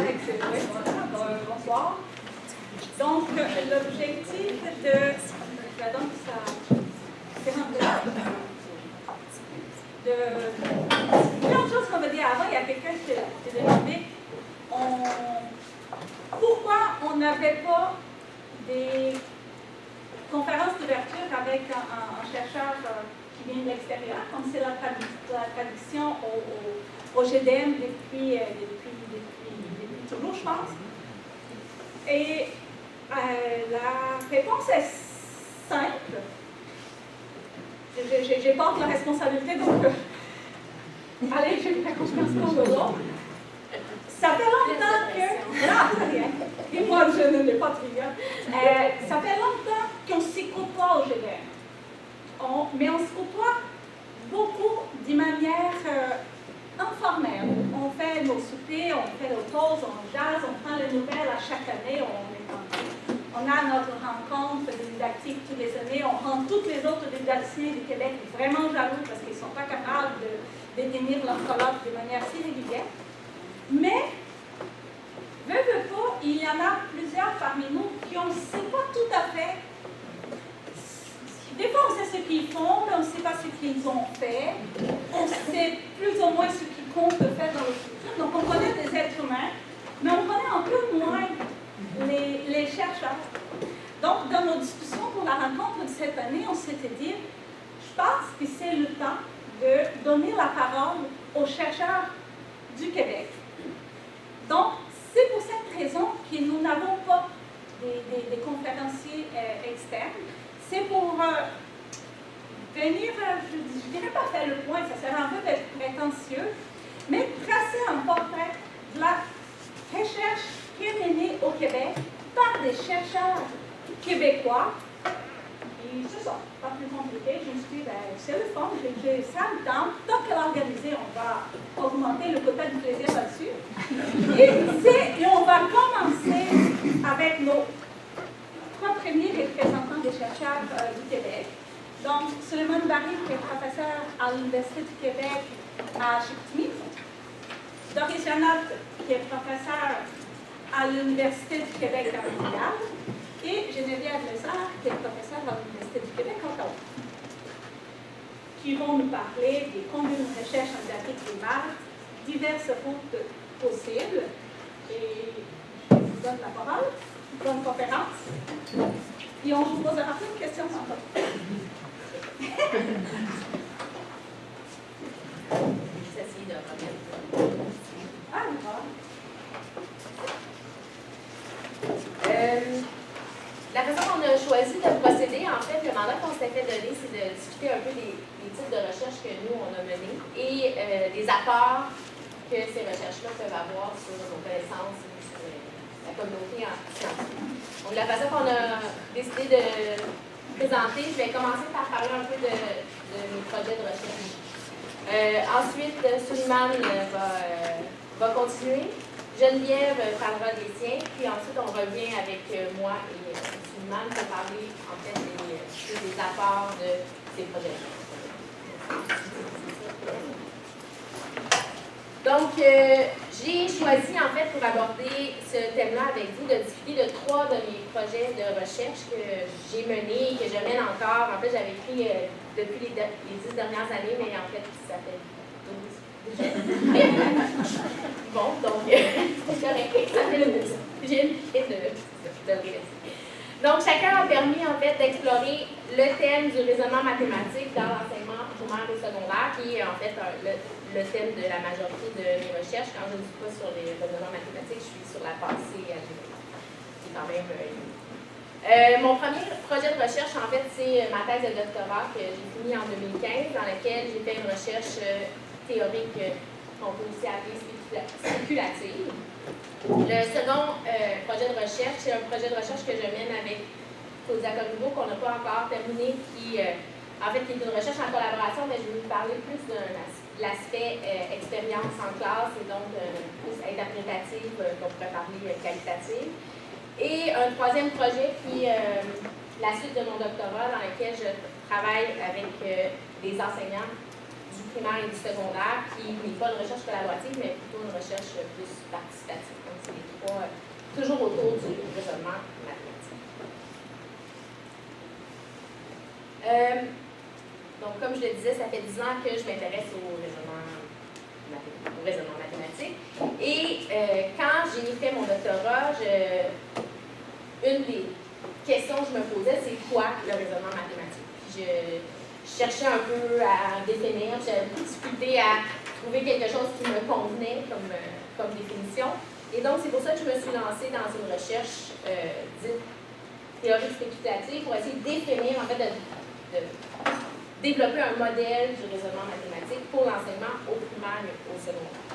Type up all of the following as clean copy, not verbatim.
excellent. Bonsoir. Donc, l'objectif de... Donc, ça... Plein de choses qu'on m'a dit avant, il y a quelqu'un qui s'est demandé pourquoi on n'avait pas des conférences d'ouverture avec un chercheur qui vient de l'extérieur, comme c'est la tradition au GDM depuis toujours, je pense. Et la réponse est simple. J'ai pas de la responsabilité, donc allez, j'ai une réponse pour l'autre. Ça fait longtemps que... Non, rien. Et moi, je ne l'ai pas trié. Ça fait longtemps qu'on ne s'y côtoie au GDM. Mais on se côtoie beaucoup d'une manière informelle. On fait nos soupers, on fait nos pauses, on jase, on prend les nouvelles à chaque année. On a notre rencontre des didactiques tous les années. On rend tous les autres didacticiens du Québec vraiment jaloux parce qu'ils ne sont pas capables de détenir leur colloque de manière si régulière. Mais, veux pas, il y en a plusieurs parmi nous qui on ne sait pas tout à fait. Des fois, on sait ce qu'ils font, mais on ne sait pas ce qu'ils ont fait. On sait plus ou moins ce qu'ils comptent faire dans le futur. Donc, on connaît des êtres humains, mais on connaît un peu moins les chercheurs. Donc, dans nos discussions pour la rencontre de cette année, on s'était dit, je pense que c'est le temps de donner la parole aux chercheurs du Québec. Donc, c'est pour cette raison que nous n'avons pas des conférenciers externes. C'est pour venir, je ne dirais pas faire le point, ça serait un peu d'être prétentieux, mais tracer un portrait de la recherche qui est menée au Québec par des chercheurs québécois. Et c'est ça, pas plus compliqué. Je me suis dit, c'est le fond, j'ai ça le temps. Tant qu'elle a organisé, on va augmenter le quota du plaisir là-dessus. Et on va commencer avec nos trois premiers représentants des chercheurs du Québec. Donc, Suleiman Barry, qui est professeur à l'Université du Québec à Chicoutimi. Doris Janot, qui est professeur à l'Université du Québec à Montréal. Et Geneviève Lézard, qui est professeure à l'Université du Québec à Ottawa, qui vont nous parler des contenus de recherche en didactique des maths, diverses routes possibles. Et je vous donne la parole. Bonne conférence. Et on vous posera plein de questions sans doute. La façon qu'on a choisi de procéder, en fait, le mandat qu'on s'était fait donner, c'est de discuter un peu des types de recherches que nous, on a menées et des apports que ces recherches-là peuvent avoir sur nos connaissances et sur la communauté en sciences. Donc, la façon qu'on a décidé de présenter, je vais commencer par parler un peu de mes projets de recherche. Ensuite, Suleiman va continuer. Geneviève parlera des siens, puis ensuite on revient avec moi et Suleiman pour parler en fait des apports de ces projets. Donc, j'ai choisi en fait pour aborder ce thème-là avec vous de discuter de trois de mes projets de recherche que j'ai menés et que je mène encore. En fait, j'avais écrit depuis les 10 dernières années, mais en fait, ça fait 12. Bon, donc, c'est correct, ça fait le 12. J'ai une idée de le. Donc, chacun a permis en fait d'explorer le thème du raisonnement mathématique dans l'enseignement primaire et secondaire, qui est en fait le thème de la majorité de mes recherches. Quand je ne suis pas sur les raisonnements mathématiques, je suis sur la pensée algébrique. C'est quand même mon premier projet de recherche, en fait, c'est ma thèse de doctorat que j'ai finie en 2015, dans laquelle j'ai fait une recherche théorique qu'on peut aussi appeler spéculative. Le second projet de recherche, c'est un projet de recherche que je mène avec Claudia Corriveau, qu'on n'a pas encore terminé, qui en fait, qui est une recherche en collaboration, mais je vais vous parler plus de l'aspect expérience en classe et donc plus interprétative, qu'on pourrait parler qualitative. Et un troisième projet qui est la suite de mon doctorat, dans lequel je travaille avec des enseignants du primaire et du secondaire, qui n'est pas une recherche collaborative, mais plutôt une recherche plus participative. Donc, c'est les trois, toujours autour du raisonnement mathématique. Donc, comme je le disais, ça fait 10 ans que je m'intéresse au raisonnement mathématique. Et quand j'ai fait mon doctorat, une des questions que je me posais, c'est quoi le raisonnement mathématique? Puis je cherchais un peu à définir, j'avais beaucoup de difficulté à trouver quelque chose qui me convenait comme définition. Et donc, c'est pour ça que je me suis lancée dans une recherche dite théorique spéculative pour essayer de définir, en fait, de développer un modèle du raisonnement mathématique pour l'enseignement au primaire et au secondaire.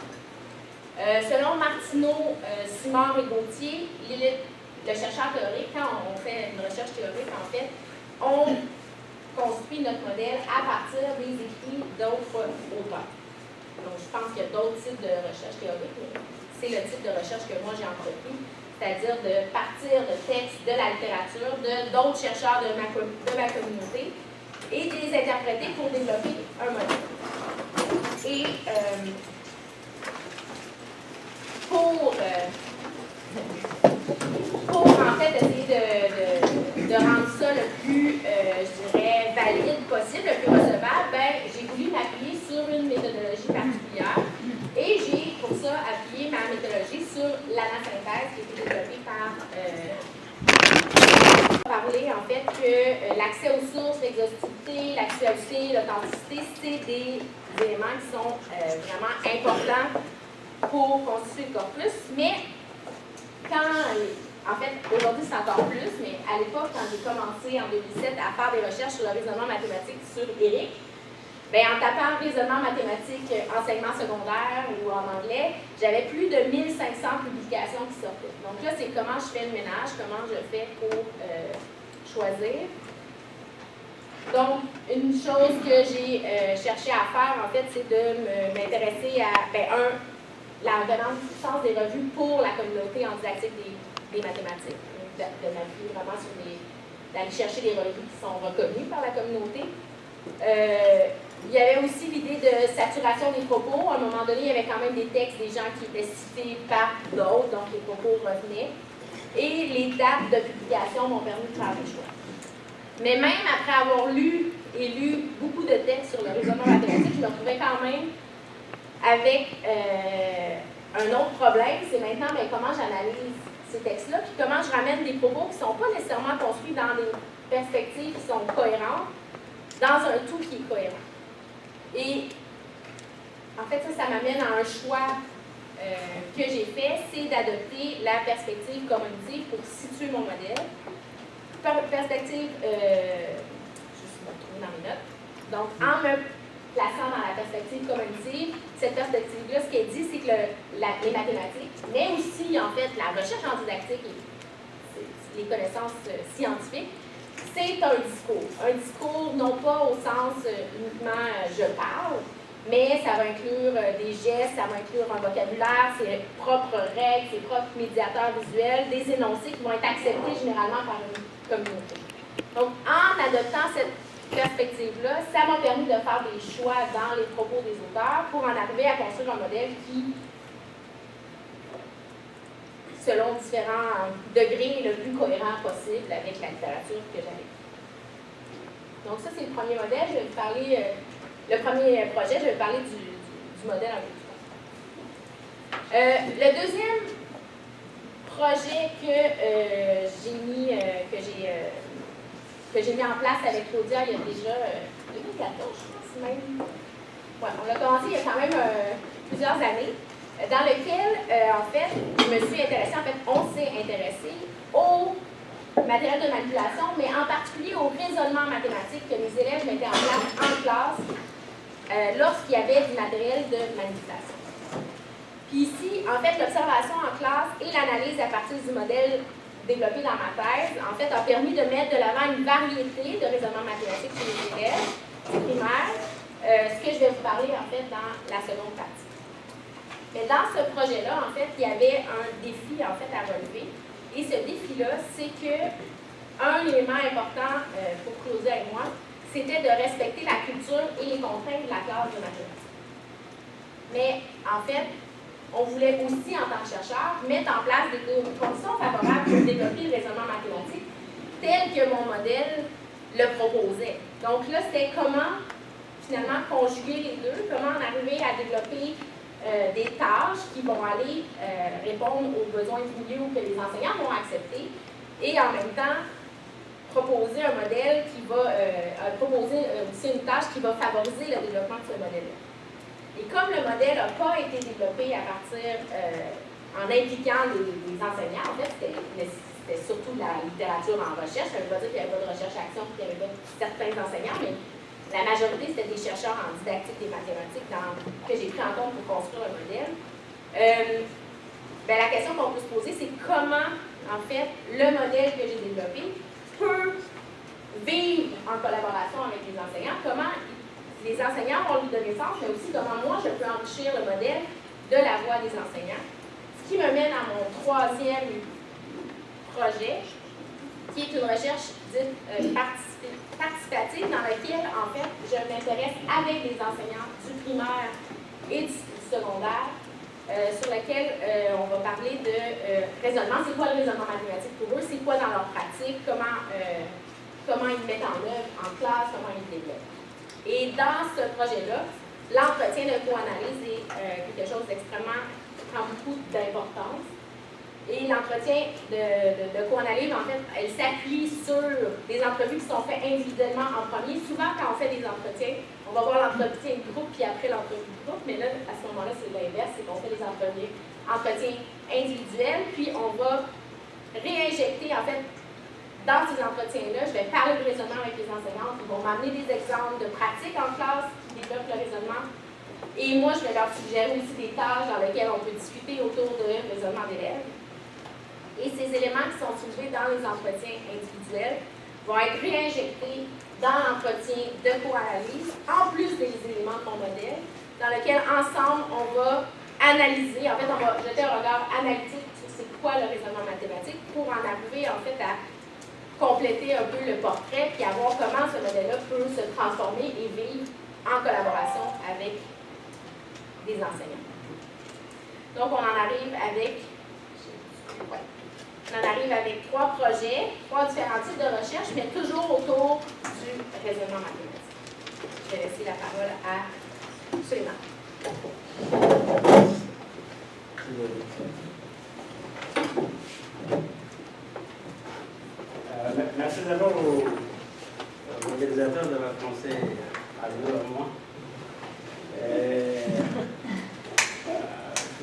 Selon Martineau, Simard et Gauthier, le chercheur théorique, quand on fait une recherche théorique, en fait, on construit notre modèle à partir des écrits d'autres auteurs. Donc, je pense qu'il y a d'autres types de recherche théorique, mais c'est le type de recherche que moi j'ai entrepris, c'est-à-dire de partir de textes de la littérature, d'autres chercheurs de ma communauté, et de les interpréter pour développer un modèle. Et pour en fait essayer de rendre ça le plus, je dirais, valide possible, le plus recevable, ben, j'ai voulu m'appuyer sur une méthodologie particulière et j'ai pour ça appuyé ma méthodologie sur l'anasynthèse qui a été développée par parler en fait que l'accès aux sources, l'exhaustivité, l'actualité, l'authenticité, c'est des éléments qui sont vraiment importants pour constituer le corpus, mais en fait, aujourd'hui c'est encore plus, mais à l'époque, quand j'ai commencé en 2007 à faire des recherches sur le raisonnement mathématique sur ERIC, bien, en tapant raisonnement mathématique enseignement secondaire ou en anglais, j'avais plus de 1500 publications qui sortaient. Donc là, c'est comment je fais le ménage, comment je fais pour choisir. Donc, une chose que j'ai cherché à faire, en fait, c'est de m'intéresser à, la reconnaissance des revues pour la communauté en didactique des mathématiques. De m'appuyer vraiment sur d'aller chercher des revues qui sont reconnues par la communauté. Il y avait aussi l'idée de saturation des propos. À un moment donné, il y avait quand même des textes, des gens qui étaient cités par d'autres, donc les propos revenaient. Et les dates de publication m'ont permis de faire des choix. Mais même après avoir lu beaucoup de textes sur le raisonnement mathématique, je me retrouvais quand même avec un autre problème, c'est maintenant comment j'analyse ces textes-là, puis comment je ramène des propos qui ne sont pas nécessairement construits dans des perspectives qui sont cohérentes, dans un tout qui est cohérent. Et en fait, ça m'amène à un choix que j'ai fait, c'est d'adopter la perspective cognitive pour situer mon modèle. Perspective, je vais me retrouver dans mes notes. Donc, en me plaçant dans la perspective cognitive, cette perspective-là, ce qu'elle dit, c'est que les mathématiques, mais aussi, en fait, la recherche en didactique et les connaissances scientifiques, c'est un discours. Un discours, non pas au sens uniquement je parle, mais ça va inclure des gestes, ça va inclure un vocabulaire, ses propres règles, ses propres médiateurs visuels, des énoncés qui vont être acceptés généralement par une communauté. Donc, en adoptant cette perspective-là, ça m'a permis de faire des choix dans les propos des auteurs pour en arriver à construire un modèle qui, selon différents degrés, est le plus cohérent possible avec la littérature que j'avais. Donc ça, c'est le premier modèle. Je vais vous parler, le premier projet, je vais vous parler du modèle un peu plus tard. Le deuxième projet que j'ai mis en place avec Claudia il y a déjà 2014, je pense même. Ouais, on l'a commencé il y a quand même plusieurs années, dans lequel, en fait, je me suis intéressée, on s'est intéressé au matériel de manipulation, mais en particulier au raisonnement mathématique que les élèves mettaient en place en classe lorsqu'il y avait du matériel de manipulation. Puis ici, en fait, l'observation en classe et l'analyse à partir du modèle développé dans ma thèse, en fait, a permis de mettre de l'avant une variété de raisonnements mathématiques chez les élèves primaires, ce que je vais vous parler, en fait, dans la seconde partie. Mais dans ce projet-là, en fait, il y avait un défi, en fait, à relever. Et ce défi-là, c'est que un élément important pour Claudia et moi, c'était de respecter la culture et les contraintes de la classe de mathématiques. Mais en fait, on voulait aussi, en tant que chercheur, mettre en place des conditions favorables pour développer le raisonnement mathématique tel que mon modèle le proposait. Donc là, c'était comment, finalement, conjuguer les deux, comment en arriver à développer des tâches qui vont aller répondre aux besoins du milieu que les enseignants vont accepter, et en même temps, proposer un modèle qui va, proposer aussi une tâche qui va favoriser le développement de ce modèle-là. Et comme le modèle n'a pas été développé à partir, en impliquant les enseignants, en fait, c'était surtout de la littérature en recherche. Ça ne veut pas dire qu'il n'y avait pas de recherche-action, qu'il n'y avait pas certains enseignants, mais la majorité, c'était des chercheurs en didactique des mathématiques que j'ai pris en compte pour construire un modèle. La question qu'on peut se poser, c'est comment, en fait, le modèle que j'ai développé peut vivre en collaboration avec les enseignants, comment les enseignants vont lui donner sens, mais aussi comment moi je peux enrichir le modèle de la voix des enseignants. Ce qui me mène à mon troisième projet, qui est une recherche dite participative, dans laquelle, en fait, je m'intéresse avec les enseignants du primaire et du secondaire, sur lequel on va parler de raisonnement. C'est quoi le raisonnement mathématique pour eux? C'est quoi dans leur pratique? Comment ils mettent en œuvre en classe? Comment ils le développent? Et dans ce projet-là, l'entretien de co-analyse est quelque chose d'extrêmement, qui prend beaucoup d'importance. Et l'entretien de co-analyse, en fait, elle s'appuie sur des entrevues qui sont faites individuellement en premier. Souvent, quand on fait des entretiens, on va voir l'entretien de groupe, puis après l'entrevue de groupe, mais là, à ce moment-là, c'est l'inverse, c'est qu'on fait des entretiens individuels, puis on va réinjecter, en fait, dans ces entretiens-là, je vais parler de raisonnement avec les enseignants, ils vont m'amener des exemples de pratiques en classe qui développent le raisonnement. Et moi, je vais leur suggérer aussi des tâches dans lesquelles on peut discuter autour de raisonnement d'élèves. Et ces éléments qui sont soulevés dans les entretiens individuels vont être réinjectés dans l'entretien de co-analyse, en plus des éléments de mon modèle, dans lequel, ensemble, on va analyser, en fait, on va jeter un regard analytique sur c'est quoi le raisonnement mathématique pour en arriver, en fait, à compléter un peu le portrait, puis à voir comment ce modèle-là peut se transformer et vivre en collaboration avec des enseignants. Donc, on en arrive avec, trois projets, trois différents types de recherche, mais toujours autour du raisonnement mathématique. Je vais laisser la parole à Suleiman. Merci d'abord aux organisateurs d'avoir pensé à nous, à moi. Je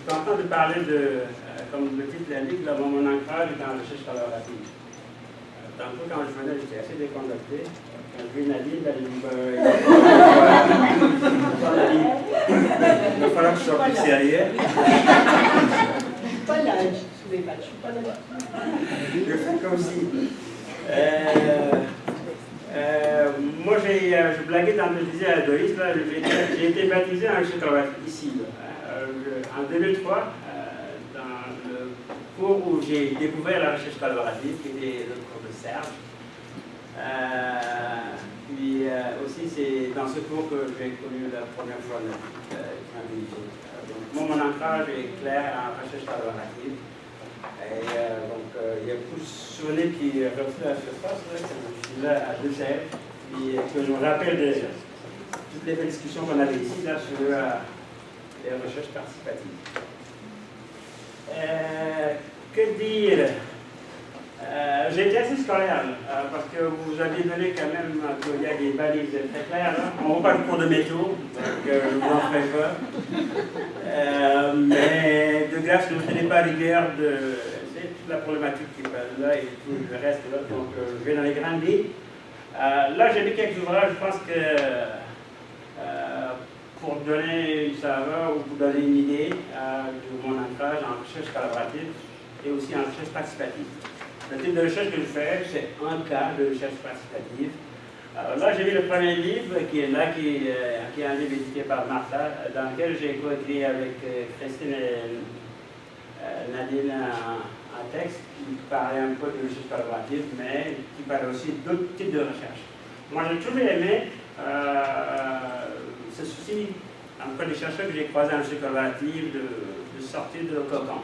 suis en train de parler de, comme le titre l'indique, mon ancrage dans la recherche collaborative. Tantôt, quand je venais, j'étais assez déconcerté. Quand je vis Nadine, elle me il va falloir que je sois plus sérieux. Pas là, je ne suis pas là. Je fais comme si. Moi, je blaguais quand je disais à Doris, j'ai été baptisé en recherche collaborative ici, en 2003, dans le cours où j'ai découvert la recherche collaborative, qui était le cours de Serge. Puis aussi, c'est dans ce cours que j'ai connu la première fois donc, mon ancrage est clair en recherche collaborative. Et il y a beaucoup de souvenirs qui reflètent à la surface, là, quand je suis là à Bruxelles, et que je me rappelle de toutes les discussions qu'on avait ici là, sur les recherches participatives. Que dire? J'ai été assez scolaire, parce que vous aviez donné quand même qu'il y a des balises très claires. Là. On ne va pas le cours de météo, donc je ne vous en ferai pas. Mais de grâce, ne vous tenez pas rigueur de toute la problématique qui passe là et tout le reste là. Donc je vais dans les grandes lignes. Là, j'ai mis quelques ouvrages, je pense que pour donner une saveur ou pour donner une idée de mon ancrage en recherche collaborative et aussi en recherche participative. Le type de recherche que je fais, c'est un cas de recherche participative. Alors là, j'ai vu le premier livre qui est là, qui est un livre édité par Martha, dans lequel j'ai coécrit avec Christine et Nadine un texte qui parlait un peu de recherche collaborative, mais qui parlait aussi d'autres types de recherche. Moi, j'ai toujours aimé ce souci, en tout cas des chercheurs que j'ai croisés en recherche collaborative, de sortir de leur cocon,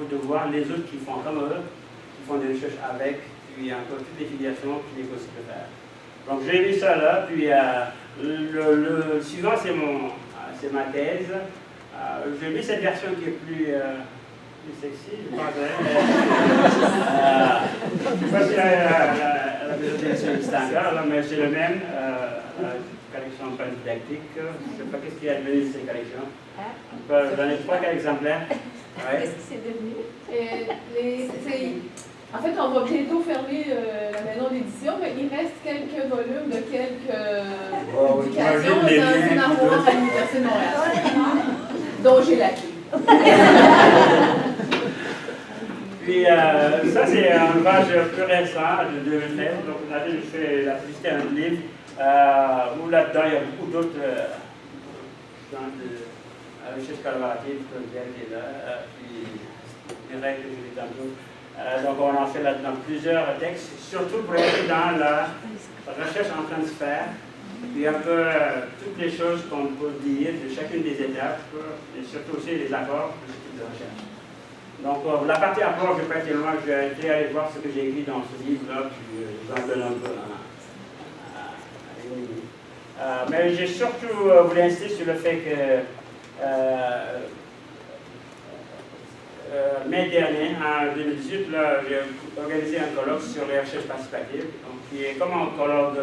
de voir les autres qui font comme eux, qui font des recherches avec, puis encore toutes les filiations qu'il est possible de faire. Donc j'ai mis ça là, puis le suivant c'est ma thèse. J'ai mis cette version qui est plus sexy, je pense. Je ne sais pas si la présentation existe encore, là, mais c'est le même. Collection pas didactique. Je ne sais pas qu'est-ce qui est devenu de ces collections. J'en ai 3-4 exemplaires. Ouais. Qu'est-ce qui c'est devenu? En fait, on va bientôt fermer la maison d'édition, mais il reste quelques volumes de quelques publications dans une armoire à l'Université de Montréal, dont j'ai la clé. Puis ça, c'est un ouvrage plus récent de 2013. Donc, on a fait la publicité d'un livre où là-dedans, il y a beaucoup d'autres gens de recherche collaborative, comme qui est là, puis les règles que je l'ai tantôt. Donc, on en fait là-dedans plusieurs textes, surtout pour être dans la recherche en train de se faire, puis un peu toutes les choses qu'on peut dire de chacune des étapes, et surtout aussi les apports de ce type de recherche. Donc, la partie apport, je ne vais pas être loin, je vais aller voir ce que j'ai écrit dans ce livre-là, puis je vous en donne un peu mais j'ai surtout voulu insister sur le fait que mai dernier, en 2018, j'ai organisé un colloque sur les recherches participatives, donc, qui est comme un colloque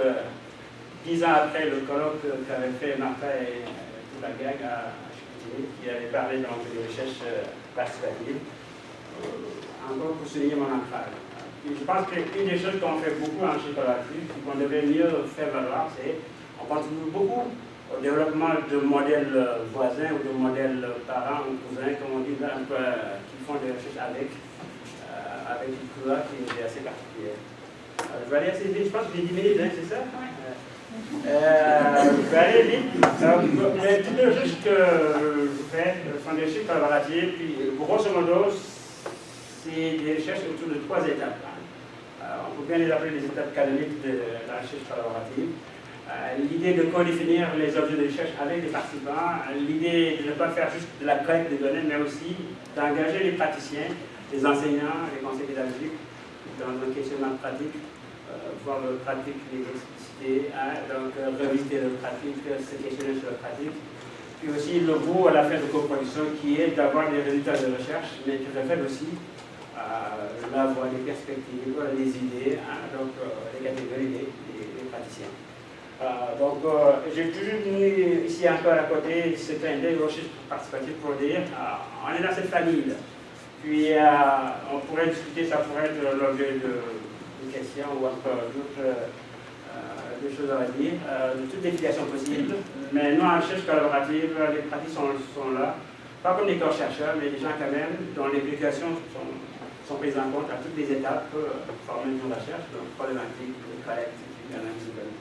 10 ans après le colloque qu'avait fait Martha et toute la gang à Chicoutimi, qui avait parlé donc, des recherches participatives, encore pour souligner mon ancrage. Et je pense qu'une des choses qu'on fait beaucoup en recherche collaborative, qu'on devrait mieux faire valoir, c'est qu'on contribue beaucoup au développement de modèles voisins ou de modèles parents ou cousins, comme on dit là, un peu, qui font des recherches avec une couleur qui est assez particulière. Je vais aller assez vite, je pense que j'ai 10 minutes, hein, c'est ça? Je vais aller vite. Toutes les recherches que je fais sont des recherches collaboratives, puis grosso modo, c'est des recherches autour de 3 étapes. On peut bien les appeler les étapes canoniques de la recherche collaborative. L'idée de co-définir les objets de recherche avec les participants, l'idée de ne pas faire juste de la collecte de données, mais aussi d'engager les praticiens, les enseignants, les conseillers pédagogiques dans un questionnement de pratique, voir leur pratique, les expliciter, donc revisiter leur pratique, se questionner sur leur pratique. Puis aussi le goût à la fin de coproduction qui est d'avoir des résultats de recherche, mais qui reflète aussi la voie, les perspectives, les idées, donc les catégories des praticiens. Donc, j'ai toujours mis ici encore à côté ce clin d'œil recherche participative pour dire on est dans cette famille-là. Puis, on pourrait discuter, ça pourrait être l'objet d'une question ou d'autres choses à dire, de toutes les filiations possibles. Mais nous, en recherche collaborative, les pratiques sont là, pas comme des corps chercheurs, mais des gens quand même dont les publications sont prises en compte à toutes les étapes formelles de recherche, donc problématiques, de collecte, d'analyse de données.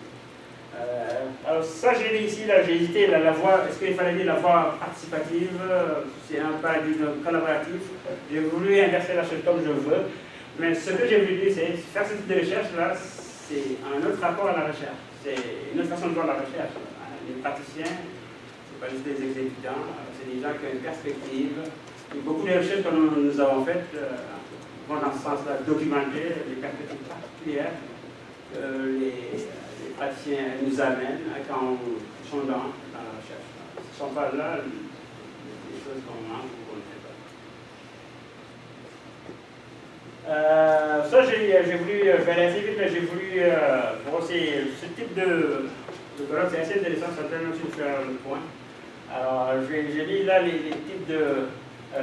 Alors ça, j'ai mis ici, là, j'ai hésité, la voie, est-ce qu'il fallait dire la voie participative, c'est un paradigme collaboratif. J'ai voulu inverser la chose comme je veux, mais ce que j'ai voulu dire, c'est faire ce type de recherche-là, c'est un autre rapport à la recherche, c'est une autre façon de voir la recherche. Les praticiens, c'est pas juste des exécutants, c'est des gens qui ont une perspective. Et beaucoup de recherches que nous avons faites vont dans ce sens-là, documenter les perspectives particulières que les praticiens nous amènent quand ils sont dans la recherche. Ils ne sont pas là, des choses qu'on manque ou qu'on ne fait pas. Ça, j'ai voulu, je vais aller assez vite, mais j'ai voulu brosser ce type de colloque, c'est assez intéressant, ça permet aussi de faire le point. Alors, j'ai mis là les types de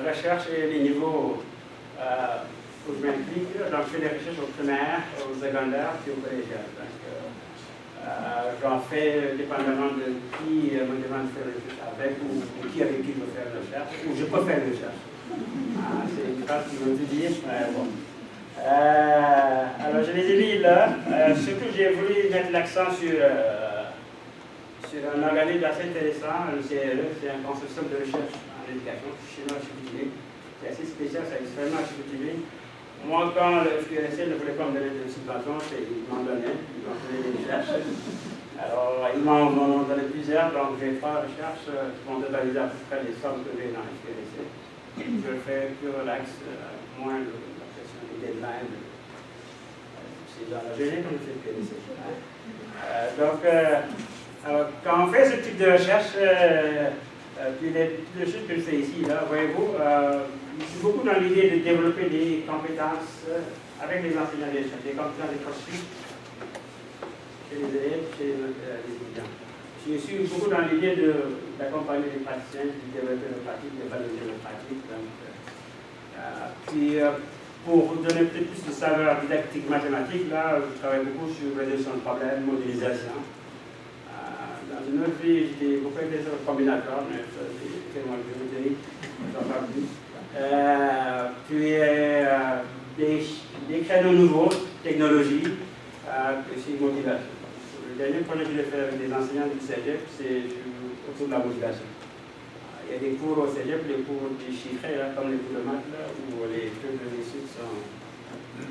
recherche et les niveaux où je m'implique. Donc, je fais des recherches au primaire, au secondaire, puis au collégial. J'en fais dépendamment de qui me demande de faire une recherche avec ou qui avec qui je veux faire une recherche, ou je peux faire une recherche. C'est une phrase qui veut tout dire, mais bon. Alors, je les ai mis là. Surtout, j'ai voulu mettre l'accent sur un organisme assez intéressant, le CRE, c'est un consortium de recherche en éducation, chinois à Chicoutimi. C'est assez spécial, ça existe vraiment à Chicoutimi. Moi, quand le FQRSL ne voulait pas me donner de subvention, ils m'en donnaient, ils m'en faisaient des recherches. Malheureusement, on en a donné plusieurs, donc j'ai 3 recherches qui vont totaliser à peu près les sommes que j'ai dans les PLC. Je le fais plus relax, moins la pression des deadlines. C'est dans la journée qu'on fait le PLC. Donc, alors, quand on fait ce type de recherche, puis les deux choses que je fais ici, là, voyez-vous, je suis beaucoup dans l'idée de développer des compétences avec les enseignants des compétences économiques chez les élèves, chez les étudiants. Je suis beaucoup dans l'idée d'accompagner les praticiens, de développer leur pratique, de valoriser leur pratique. Donc, puis, pour donner peut-être plus de saveur didactique mathématique, là, je travaille beaucoup sur résolution de problèmes, modélisation. Dans une autre vie, j'étais beaucoup intéressé au combinatoire, mais ça, c'est tellement de géométrie, j'en parle plus. Puis, des créneaux nouveaux, technologie, aussi motivation. Le dernier projet que j'ai fait avec des enseignants du Cégep, c'est autour de la motivation. Il y a des cours au Cégep, les cours déchiffrés, là, comme les cours de maths, là, où les trucs de réussite sont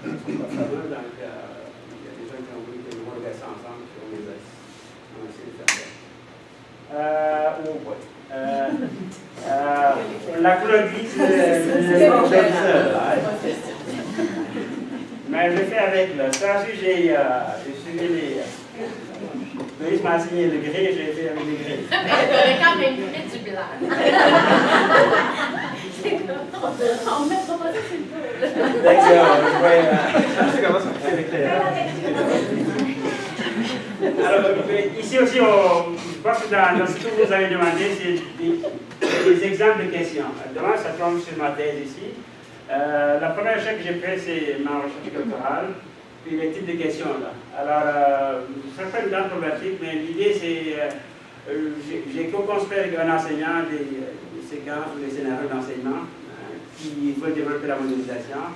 pas fameux. Donc, il y a des gens qui ont voulu que nous regardions ça ensemble, puis on a essayé de faire ça. Oh boy. La couleur grise, c'est pas ça. Mais je l'ai fait avec, là. Ça aussi, j'ai suivi les. Louis m'a enseigné le gris, j'ai fait avec les gris. Mais tu aurais quand même fait du blanc. C'est comme. On met pas ça sur le dos. D'accord, je vois. Comment ça fait l'éclairage? Alors, ici aussi, je pense que dans ce que vous avez demandé, c'est des exemples de questions. Demain, ça tombe sur ma thèse ici. La première chose que j'ai faite, c'est ma recherche doctorale. Puis les types de questions là. Alors, ça fait une grande problématique, mais l'idée c'est, j'ai co-construit avec un enseignant des séquences ou des scénarios d'enseignement qui veulent développer la modélisation.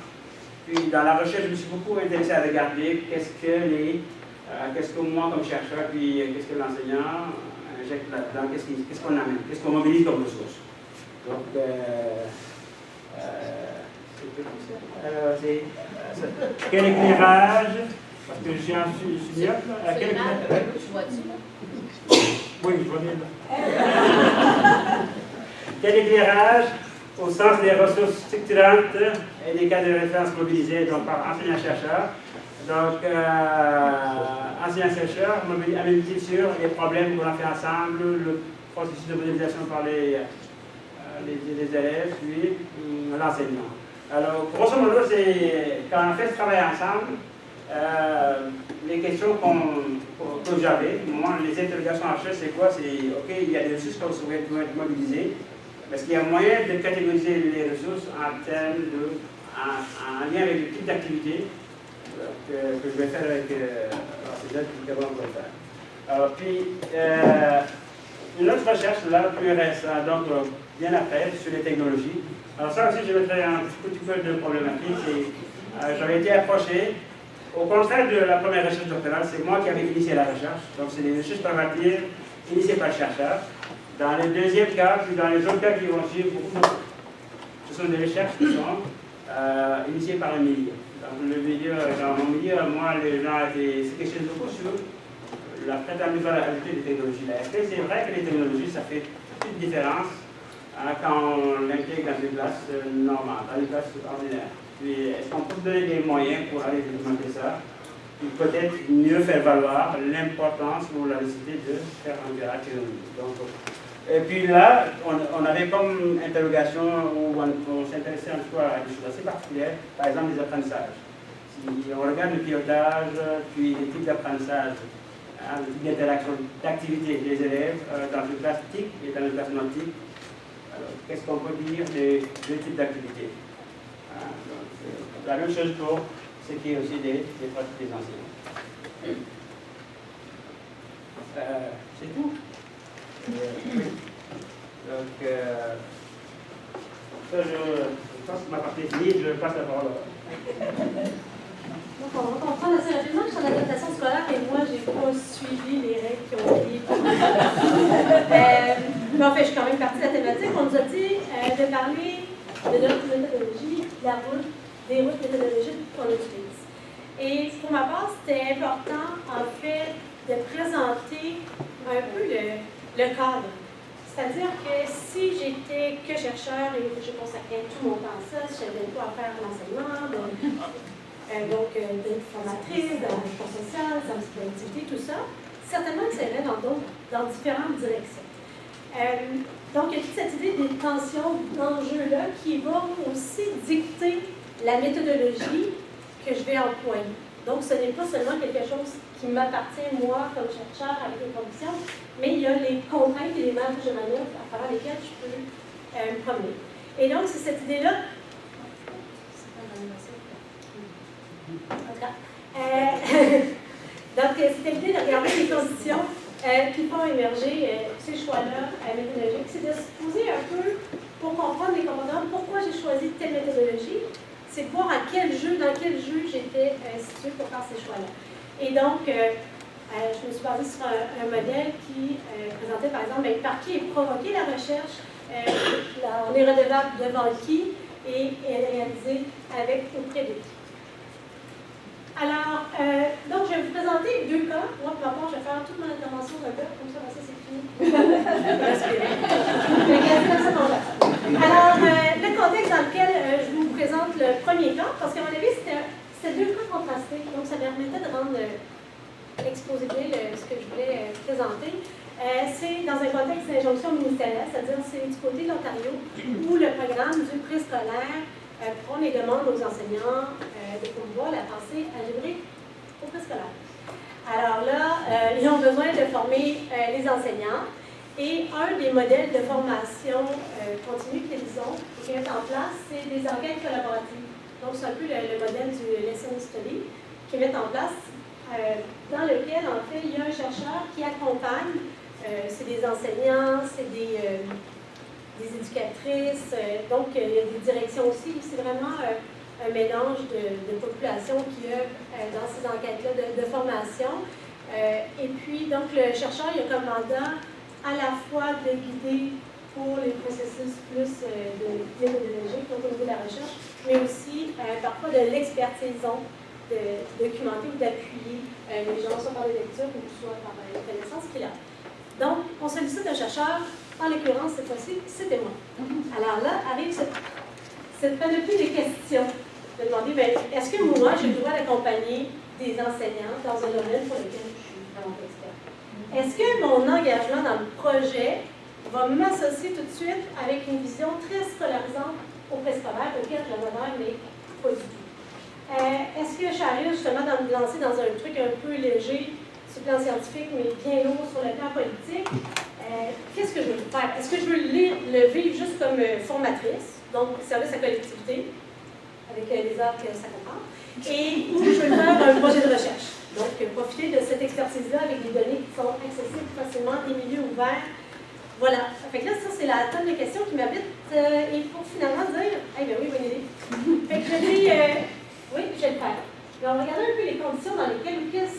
Puis dans la recherche, je me suis beaucoup intéressé à regarder qu'est-ce que moi comme chercheur, puis qu'est-ce que l'enseignant injecte là-dedans, qu'est-ce qu'on amène, qu'est-ce qu'on mobilise comme ressources. Donc, quel éclairage, parce que je suis en myope, là. Quel éclairage? Tu vois-tu, là? Oui, je vois bien là. Quel éclairage au sens des ressources structurantes et des cas de référence mobilisés donc, par enseignant-chercheur. Donc, enseignant-chercheur analyse sur les problèmes qu'on a fait ensemble, le processus de modélisation par les élèves, puis l'enseignement. Alors, grosso modo, c'est quand on fait ce travail ensemble, les questions que j'avais, moi, les interrogations en recherche, c'est quoi? C'est, OK, il y a des ressources qui vont être mobilisées. Est-ce qu'il y a moyen de catégoriser les ressources en termes en lien avec le type d'activité que je vais faire avec l'enseignant qui va le faire? Alors, puis, une autre recherche, là, plus récente, donc bien après, sur les technologies. Alors ça aussi, je vais faire un petit peu de problématique. J'avais été approché, au contraire de la première recherche doctorale, c'est moi qui avais initié la recherche. Donc c'est des recherches problématiques initiées par le chercheur. Dans le deuxième cas, puis dans les autres cas qui vont suivre, ce sont des recherches qui sont initiées par un milieu. Dans mon milieu, moi, les gens se questionnent beaucoup sur la prétendue valeur ajoutée des technologies. C'est vrai que les technologies, ça fait toute une différence quand on l'intègre dans une classe normale, dans une classe ordinaire. Puis, est-ce qu'on peut donner des moyens pour aller implémenter ça? Puis peut-être mieux faire valoir l'importance ou la nécessité de faire un virage technologique. Et puis là, on avait comme interrogation où on s'intéressait en tout cas à des choses assez particulières, par exemple les apprentissages. Si on regarde le pilotage, puis les types d'apprentissage, le type d'interaction, d'activité des élèves dans une classe TIC et dans une classe non TIC, qu'est-ce qu'on peut dire des deux types d'activités? La même chose pour ce qui est aussi des pratiques des enseignants. C'est tout. Donc, ça, je pense que ma partie est finie, je passe la parole. Donc, on va comprendre assez rapidement que sur l'adaptation scolaire, et moi, j'ai pas suivi les règles qui ont été. Mais en fait, je suis quand même partie de la thématique. On nous a dit de parler de notre méthodologie, des routes méthodologiques qu'on utilise. Et pour ma part, c'était important, en fait, de présenter un peu le cadre. C'est-à-dire que si j'étais que chercheur et que je consacrais tout mon temps à ça, si je n'avais pas à faire l'enseignement, donc d'être formatrice, dans la gestion sociale, dans la productivité, tout ça, certainement que ça irait dans différentes directions. Donc, il y a toute cette idée des tensions d'enjeux-là qui vont aussi dicter la méthodologie que je vais employer. Donc, ce n'est pas seulement quelque chose qui m'appartient, moi, comme chercheur, avec les conditions, mais il y a les contraintes et les marges de manœuvre à travers lesquelles je peux me promener. Et donc, c'est cette idée-là. En tout cas. Donc, c'est cette idée de regarder les conditions qui font émerger ces choix-là méthodologiques. C'est de se poser un peu, pour comprendre les composants, pourquoi j'ai choisi telle méthodologie. C'est de voir dans quel jeu j'étais située pour faire ces choix-là. Et donc, je me suis basée sur un modèle qui présentait, par exemple, par qui est provoquée la recherche, on est redevable devant qui, et elle est réalisée auprès de qui. Alors, donc, je vais vous présenter 2 cas. Moi, pour ma part, je vais faire toute mon intervention d'un cas, comme ça, c'est fini. Alors, le contexte dans lequel je vous présente le premier cas, parce qu'à mon avis, c'était 2 cas contrastés, donc ça permettait de rendre exposé ce que je voulais présenter. C'est dans un contexte d'injonction ministérielle, c'est-à-dire c'est du côté de l'Ontario, où le programme du préscolaire prend les demandes aux enseignants de promouvoir la pensée algébrique au préscolaire. Alors là, ils ont besoin de former les enseignants, et un des modèles de formation continue qu'ils ont, qui mettent en place, c'est des enquêtes collaboratives. Donc, c'est un peu le modèle du Lesson Study, qui mettent en place, dans lequel, en fait, il y a un chercheur qui accompagne, c'est des enseignants, c'est des éducatrices, donc il y a des directions aussi. C'est vraiment un mélange de population qui œuvre dans ces enquêtes-là de formation. Et puis, donc, le chercheur, il a comme mandat à la fois de guider pour les processus plus méthodologiques, donc au niveau de la recherche, mais aussi parfois de l'expertise, de documenter ou d'appuyer les gens, soit par les lectures ou soit par les connaissances qu'il a. Donc, on sollicite un chercheur, en l'occurrence, cette fois-ci, c'était moi. Alors là, arrive cette panoplie de questions. De demander, bien, est-ce que moi, j'ai le droit d'accompagner des enseignants dans un domaine pour lequel je suis vraiment expert? Est-ce que mon engagement dans le projet va m'associer tout de suite avec une vision très scolarisante au préscolaire, auquel je m'adhère, mais pas du tout? Est-ce que je suis arrivée justement de me lancer dans un truc un peu léger sur le plan scientifique, mais bien lourd sur le plan politique? Qu'est-ce que je veux faire? Est-ce que je veux le vivre juste comme formatrice, donc service à collectivité, avec les heures que ça comprend, et ou je veux faire un projet de recherche? Donc, profiter de cette expertise-là avec des données qui sont accessibles facilement, des milieux ouverts. Voilà. Fait que là, ça, c'est la tonne de questions qui m'habitent. Et pour finalement dire, eh bien oui, bonne idée. Fait que je dis, oui, je vais le faire. Mais on va regarder un peu les conditions dans lesquelles,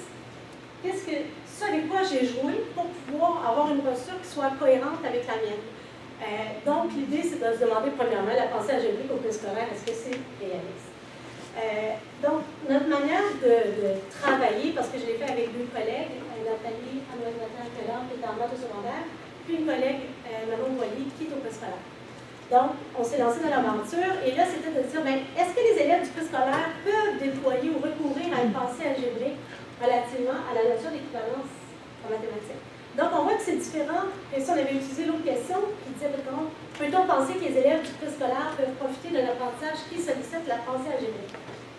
ce avec quoi j'ai joué pour pouvoir avoir une posture qui soit cohérente avec la mienne. Donc, l'idée, c'est de se demander, premièrement, la pensée algébrique au préscolaire, est-ce que c'est réaliste? Donc, notre manière de travailler, parce que je l'ai fait avec 2 collègues, Nathalie Anouette-Nathan-Collard, qui est en maths au secondaire, puis une collègue, Manon Boilly, qui est au préscolaire. Donc, on s'est lancé dans l'aventure, et là, c'était de dire, bien, est-ce que les élèves du préscolaire peuvent déployer ou recourir à une pensée algébrique relativement à la notion d'équivalence en mathématiques? Donc, on voit que c'est différent. Et si on avait utilisé l'autre question, qui disait, peut-on penser que les élèves du préscolaire peuvent profiter d'un apprentissage qui sollicite la pensée algébrique?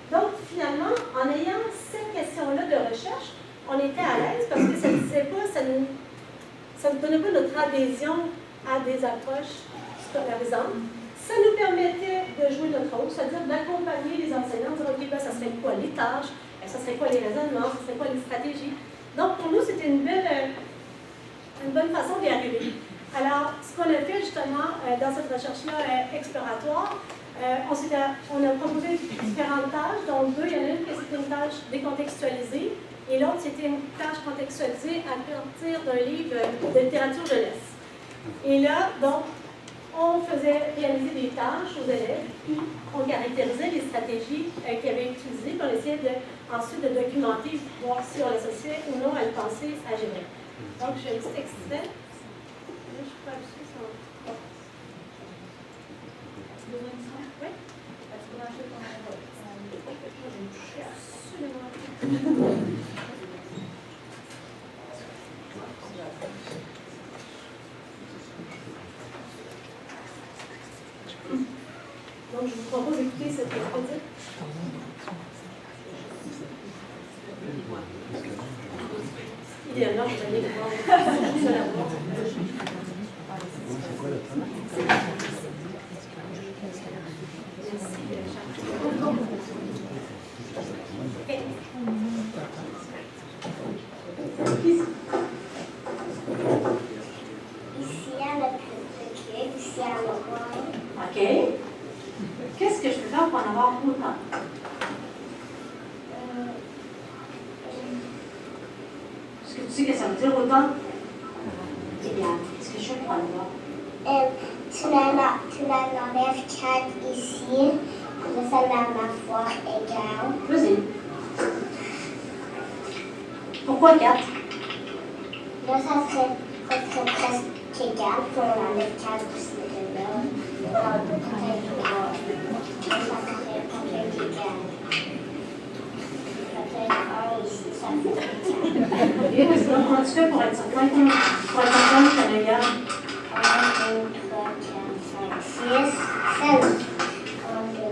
Donc, finalement, en ayant cette question-là de recherche, on était à l'aise parce que ça ne disait pas, ça ne donnait pas notre adhésion à des approches scolarisantes. Ça nous permettait de jouer notre rôle, c'est-à-dire d'accompagner les enseignants, de dire, OK, ben, ça serait quoi les tâches, ça serait quoi les raisonnements, ça serait quoi les stratégies. Donc, pour nous, c'était une bonne façon d'y arriver. Alors, ce qu'on a fait justement dans cette recherche-là exploratoire, on a proposé différentes tâches, dont 2, il y en a une qui c'était une tâche décontextualisée, et l'autre c'était une tâche contextualisée à partir d'un livre de littérature jeunesse. Et là, donc, on faisait réaliser des tâches aux élèves, puis on caractérisait les stratégies qu'ils avaient utilisées, puis on essayait ensuite de documenter, voir si on l'associait ou non à une pensée algébrique. Donc, je fais un petit extrait. Là, je suis pas sûre si on... Besoin de ça? Oui. Est-ce qu'on a fait ton envol? Absolument. Donc, je vous propose d'écouter cette petite. Idéalement, je vais aller voir ça là-bas. Ici, il y a le cube, ici, il y a le coin. OK. Qu'est-ce que je peux faire pour en avoir autant? Est-ce que tu sais que ça veut dire autant? Eh bien, qu'est-ce que je fais pour en avoir? Tu l'enlèves 4 ici. Je fais la fois égale. Vas-y. Pourquoi 4? Là, ça serait presque égal. Puis on enlève 4 aussi de là. Ça serait peut-être égal. Ça fait 1 ici, ça fait 4. OK, vas-y. Donc, comment tu fais pour être certain que ça égal? 1, 2, 3, 4, 5, 6, 7. 1, 2,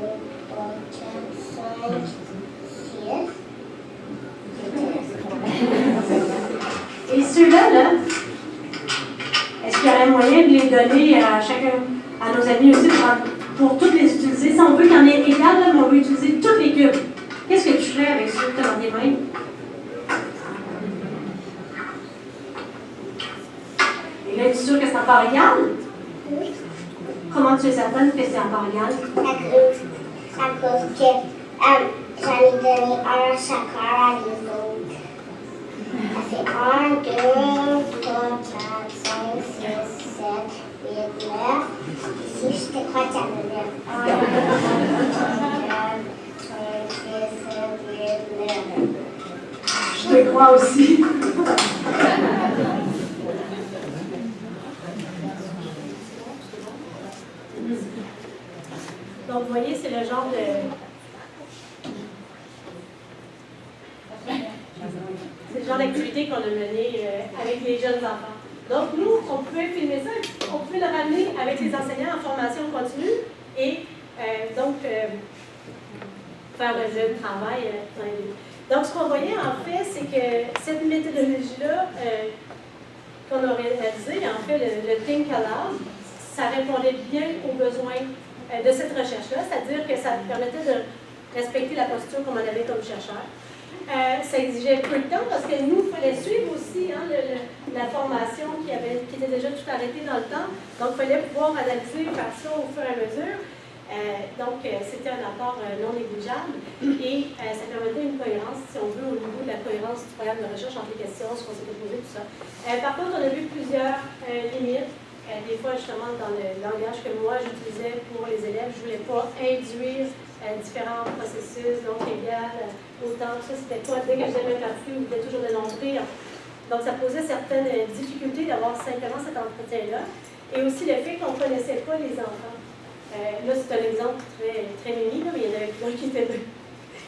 3, 4, 5, 6. Et ceux-là, là, est-ce qu'il y aurait moyen de les donner à chacun, à nos amis aussi, pour toutes les utiliser? Si on veut qu'il y en ait égal, là, mais on veut utiliser tous les cubes. Qu'est-ce que tu ferais avec ceux que tu as dans tes mains? Et là, es-tu sûr que c'est en part égale? Comment tu es certaine que c'est en part égale? À cause que j'en ai donné un à chacun à les autres. Ça fait 1, 2, 3, 4, 5, 6, 7, 8, 9. Ici, je te crois qu'il y en a 9. 1, 2, 4, 5, 6, 7, 8, 9. Je te crois aussi. Donc, vous voyez, c'est le genre de... C'est le genre d'activité qu'on a mené avec les jeunes enfants. Donc, nous, on pouvait filmer ça, on pouvait le ramener avec les enseignants en formation continue et faire le jeu de travail dans les deux. Donc, ce qu'on voyait, en fait, c'est que cette méthodologie-là qu'on a réalisée, en fait, le Think Aloud, ça répondait bien aux besoins de cette recherche-là, c'est-à-dire que ça permettait de respecter la posture qu'on en avait comme chercheur. Ça exigeait peu de temps parce que nous, il fallait suivre aussi la formation qui était déjà tout arrêtée dans le temps. Donc, il fallait pouvoir analyser, faire ça au fur et à mesure. C'était un apport non négligeable et ça permettait une cohérence, si on veut, au niveau de la cohérence du programme de recherche entre les questions, ce qu'on s'était posé, tout ça. Par contre, on a vu plusieurs limites. Des fois, justement, dans le langage que moi j'utilisais pour les élèves, je ne voulais pas induire différents processus, donc égal, autant, ça c'était pas, dès que je faisais ma partie, on voulait toujours démontrer. Donc, ça posait certaines difficultés d'avoir simplement cet entretien-là. Et aussi le fait qu'on ne connaissait pas les enfants. Là, c'est un exemple très, très mini, là, mais il y en avait plusieurs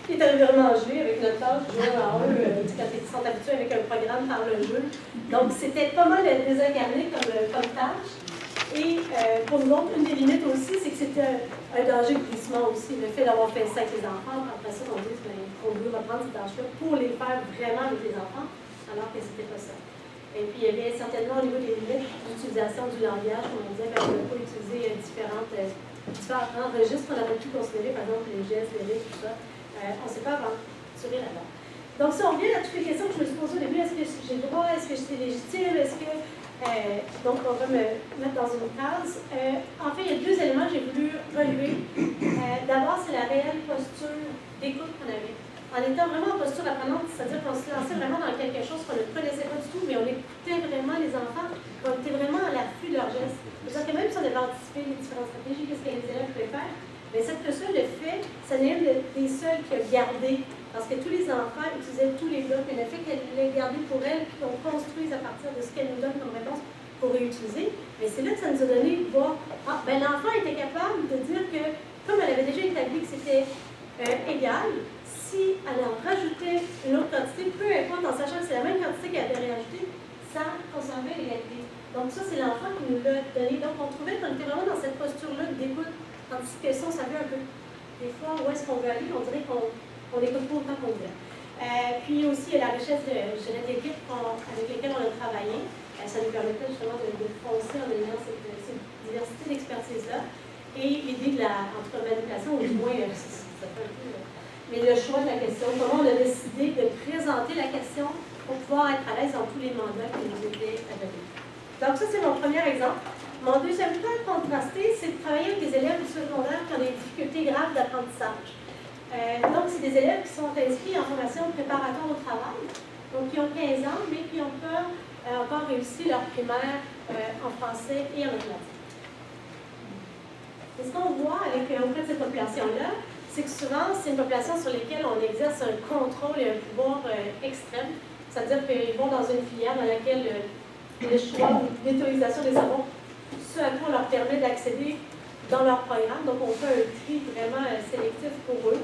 qui étaient vraiment gelés avec notre tâche, jouer en eux, quand ils sont habitués avec un programme par le jeu. Donc, c'était pas mal désincarné comme tâche. Et pour nous autres, une des limites aussi, c'est que c'était un danger de glissement aussi. Le fait d'avoir fait ça avec les enfants, après ça, on dit qu'on veut reprendre ces tâches-là pour les faire vraiment avec les enfants, alors que c'était pas ça. Et puis, il y avait certainement au niveau des limites d'utilisation du langage, comme on disait, on ne peut pas utiliser différents registres qu'on aurait pu considérer, par exemple, les gestes, les rythmes, tout ça. On ne s'est pas aventuré là-dedans. Donc, si on revient à toutes les questions que je me suis posées au début, est-ce que j'ai le droit, est-ce que c'est légitime, est-ce que... donc, on va me mettre dans une case. En fait, il y a deux éléments que j'ai voulu relever. D'abord, c'est la réelle posture d'écoute qu'on avait. En étant vraiment en posture apprenante, c'est-à-dire qu'on se lançait vraiment dans quelque chose qu'on ne connaissait pas du tout, mais on écoutait vraiment les enfants, on était vraiment à l'affût de leurs gestes. C'est-à-dire que même si on avait anticipé les différentes stratégies, qu'est-ce que les élèves pouvaient faire, mais cette posture, le fait, ça n'est une des seules qui a gardé parce que tous les enfants utilisaient tous les blocs, mais le fait qu'elle les gardés pour elle, puis qu'on construise à partir de ce qu'elle nous donne comme réponse pour réutiliser, mais c'est là que ça nous a donné de voir, ah, ben l'enfant était capable de dire que, comme elle avait déjà établi que c'était égal, si elle en rajoutait une autre quantité, peu importe, en sachant que c'est la même quantité qu'elle avait rajoutée, ça conservait l'égalité. Donc ça, c'est l'enfant qui nous l'a donné. Donc on trouvait qu'on était vraiment dans cette posture-là d'écoute, tandis que ça, on savait un peu, des fois, où est-ce qu'on veut aller, on dirait qu'on n'écoute pas autant qu'on veut. Puis aussi, il y a la richesse de l'équipe avec lesquelles on a travaillé. Ça nous permettait justement de foncer en ayant cette diversité d'expertise-là. Et l'idée de la, en tout cas, manipulation, ou du moins, ça fait un peu... mais le choix de la question, comment on a décidé de présenter la question pour pouvoir être à l'aise dans tous les mandats qui nous étaient donnés. Donc ça, c'est mon premier exemple. Mon deuxième cas contrasté, c'est de travailler avec des élèves du secondaire qui ont des difficultés graves d'apprentissage. Donc, c'est des élèves qui sont inscrits en formation préparatoire au travail, donc qui ont 15 ans, mais qui ont encore réussi leur primaire en français et en mathématiques. Et ce qu'on voit auprès de cette population-là, c'est que souvent, c'est une population sur laquelle on exerce un contrôle et un pouvoir extrême. C'est-à-dire qu'ils vont dans une filière dans laquelle le choix l'utilisation des savoirs, ce à quoi on leur permet d'accéder dans leur programme. Donc, on fait un tri vraiment sélectif pour eux.